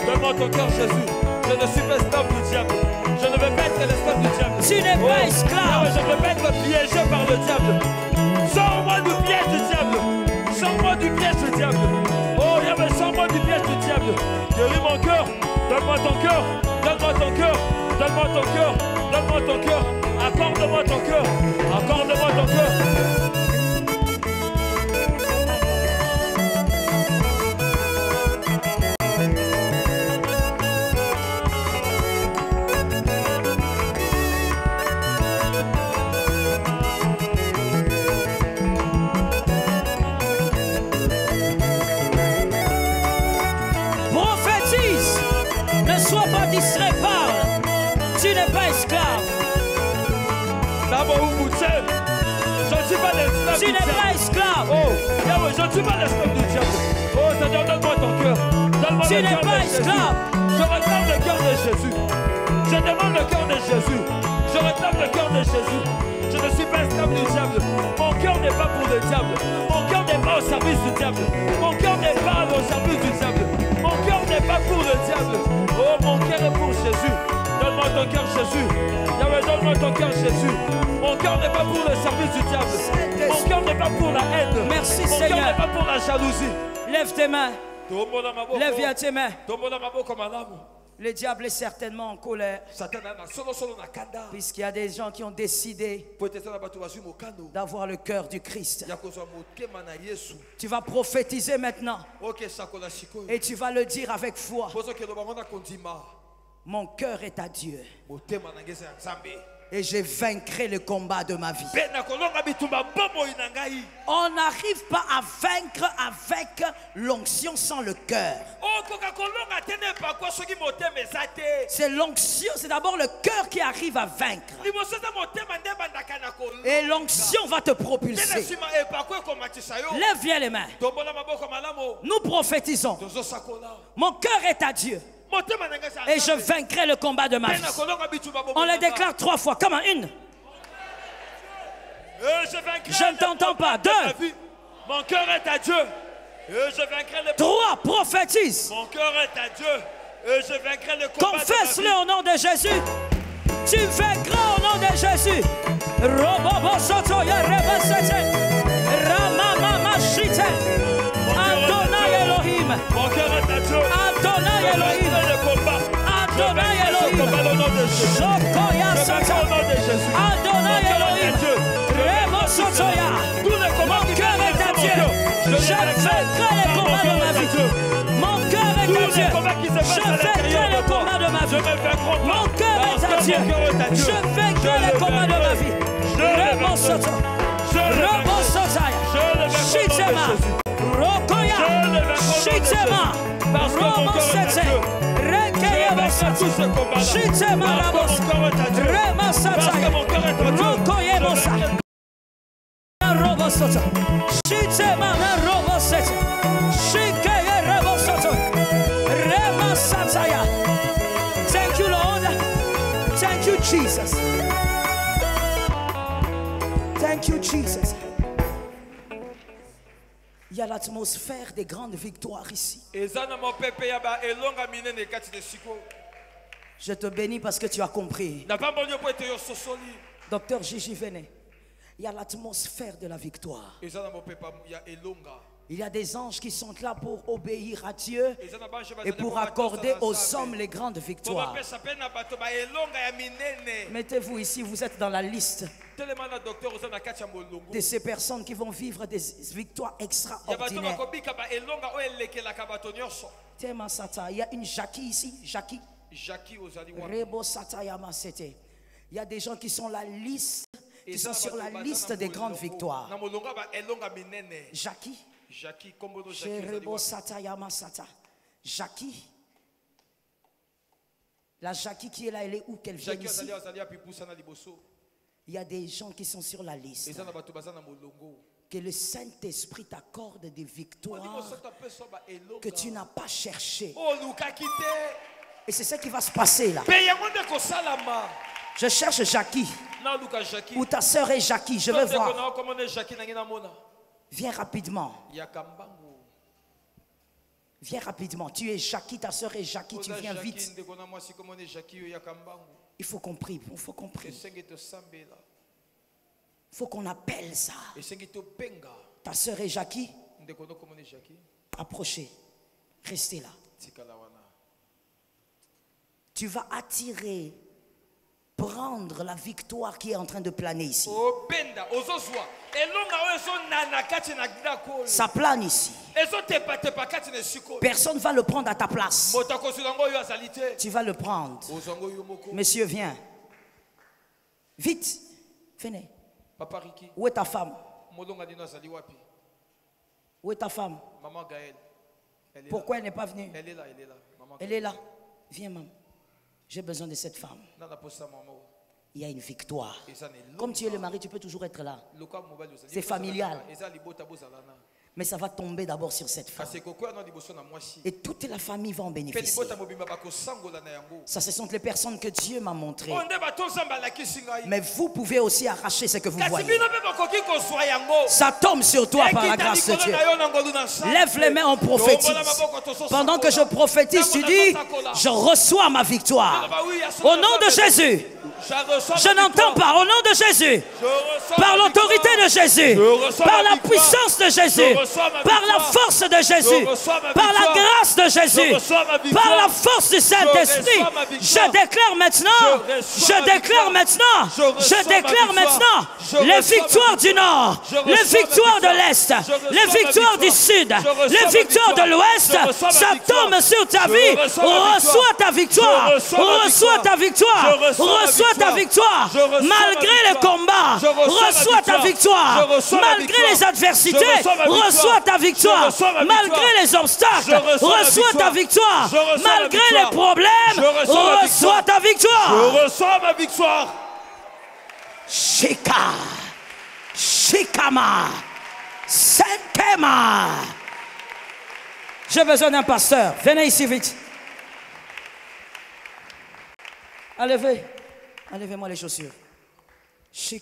D: Donne-moi ton cœur, Jésus. Je ne suis pas esclave du diable. Je ne veux pas être l'esclave du diable.
E: Tu n'es pas esclave.
D: Je ne veux pas être piégé par le diable. Sors-moi du piège du diable. Sors-moi du piège du diable. Oh, Yahweh, sors-moi du piège du diable. Guéris mon cœur. Donne-moi ton cœur. Donne-moi ton cœur. Donne-moi ton cœur. Donne-moi ton cœur. Accorde-moi ton cœur. Accorde-moi ton cœur.
E: Sois pas distrait, parle. Tu n'es pas esclave.
D: Je ne suis pas l'esclave.
E: Tu n'es pas esclave.
D: Oh, Yahweh, je ne suis pas l'esclave du diable. Oh, Seigneur, donne-moi ton cœur. Donne-moi
E: tu
D: le
E: n'es
D: cœur
E: pas
D: de
E: esclave.
D: Jésus. Je réclame le cœur de Jésus. Je demande le cœur de Jésus. Je réclame le cœur de Jésus. Je ne suis pas esclave du diable. Mon cœur n'est pas pour le diable. Mon cœur n'est pas au service du diable. Mon cœur n'est pas au service du diable. Mon cœur n'est pas pour le diable. Oh, mon cœur est pour Jésus. Donne-moi ton cœur, Jésus. Yahweh, donne-moi ton cœur, Jésus. Mon cœur n'est pas pour le service du diable. Mon cœur n'est pas pour la haine.
E: Merci,
D: mon
E: Seigneur.
D: Mon cœur n'est pas pour la jalousie.
E: Lève tes mains. Lève bien tes mains. Le diable est certainement en colère. Puisqu'il y a des gens qui ont décidé d'avoir le cœur du Christ. Tu vas prophétiser maintenant. Et tu vas le dire avec foi. Mon cœur est à Dieu. Et je vaincrai le combat de ma vie. On n'arrive pas à vaincre avec l'onction sans le cœur. C'est l'onction, c'est d'abord le cœur qui arrive à vaincre. Et l'onction va te propulser. Lève bien les mains. Nous prophétisons. Mon cœur est à Dieu. Et je vaincrai le combat de ma vie. On le déclare 3 fois. Comme une. Je ne t'entends pas. 2.
D: Mon cœur est à Dieu. Et je vaincrai le
E: 3. Prophétise.
D: Mon cœur est à Dieu. Et je vaincrai le combat.
E: Confesse-le au nom de Jésus. Tu vaincras au nom de Jésus. Adonai Elohim.
D: Mon cœur est à Dieu.
E: Adonai Elohim.
D: Le combat.
E: Adonai Elohim.
D: Au nom de Jésus.
E: Shokoya
D: Au nom de Jésus.
E: vaincrai les combats de ma vie. Mon cœur est à Dieu. Je vaincrai les combats de ma vie. Mon cœur est à Dieu. Je vaincrai les combats de ma vie. Remonsoto. Remonsotaya. Shitema. Rokoya. Shitema. Romonsete. Rekeye Mosato. Shitema Rabos. Remasataya. Rokoye Mosa. Robosoto. Shitema Robosete. Shikeye Robosoto. Remasataya. Thank you, Lord. Thank you, Jesus. Thank you, Jesus. Il y a l'atmosphère des grandes victoires ici. Je te bénis parce que tu as compris. Docteur Gigi, venez. Il y a l'atmosphère de la victoire. Il y a des anges qui sont là pour obéir à Dieu et pour accorder aux hommes les grandes victoires. Mettez-vous ici, vous êtes dans la liste de ces personnes qui vont vivre des victoires extraordinaires. Il y a une Jackie ici, Jackie. Rebo Satayama Sete. Il y a des gens qui sont la liste, qui sont sur la liste des grandes victoires. Jackie. Rebo Satayama Sata. Jackie. La Jackie qui est là, elle est où qu'elle vient ici? Il y a des gens qui sont sur la liste. Que le Saint-Esprit t'accorde des victoires que tu n'as pas cherchées. Et c'est ce qui va se passer là. Je cherche Jackie. Ou ta soeur est Jackie. Je veux voir. Viens rapidement. Viens rapidement. Tu es Jackie, ta soeur est Jackie. Tu viens vite. Il faut qu'on prie. Il faut qu'on prie. Il faut qu'on appelle ça. Ta soeur est Jackie. Approchez. Restez là. Tu vas attirer, prendre la victoire qui est en train de planer ici. Ça plane ici. Personne ne va le prendre à ta place. Tu vas le prendre. Monsieur, viens. Vite. Venez. Où est ta femme? Où est ta femme? Pourquoi elle n'est pas venue? Elle est là. Viens, maman. J'ai besoin de cette femme. Il y a une victoire. Comme tu es le mari, tu peux toujours être là. C'est familial. Mais ça va tomber d'abord sur cette femme. Et toute la famille va en bénéficier. Ça, ce sont les personnes que Dieu m'a montrées. Mais vous pouvez aussi arracher ce que vous voyez. Ça tombe sur toi par la grâce de Dieu. Lève les mains, on prophétise. Pendant que je prophétise, tu dis, je reçois ma victoire. Au nom de Jésus. Je n'entends pas. Au nom de Jésus. Par l'autorité de Jésus. Par la puissance de Jésus. Par la force de Jésus. Par la grâce de Jésus. Par la force du Saint-Esprit. Je déclare maintenant. Je déclare maintenant. Je déclare maintenant. Les victoires du Nord. Les victoires de l'Est. Les victoires du Sud. Les victoires de l'Ouest. Ça tombe sur ta vie. Reçois ta victoire. Reçois ta victoire. Reçois ta victoire. Malgré les combats. Reçois ta victoire. Malgré les adversités. Reçois ta victoire. Malgré les obstacles. Reçois ta victoire. Malgré les problèmes. Reçois ta victoire.
C: Je reçois ma victoire.
E: Shika. Shikama. Senkema. J'ai besoin d'un pasteur. Venez ici vite. Enlevez. Enlevez-moi les chaussures. Shika.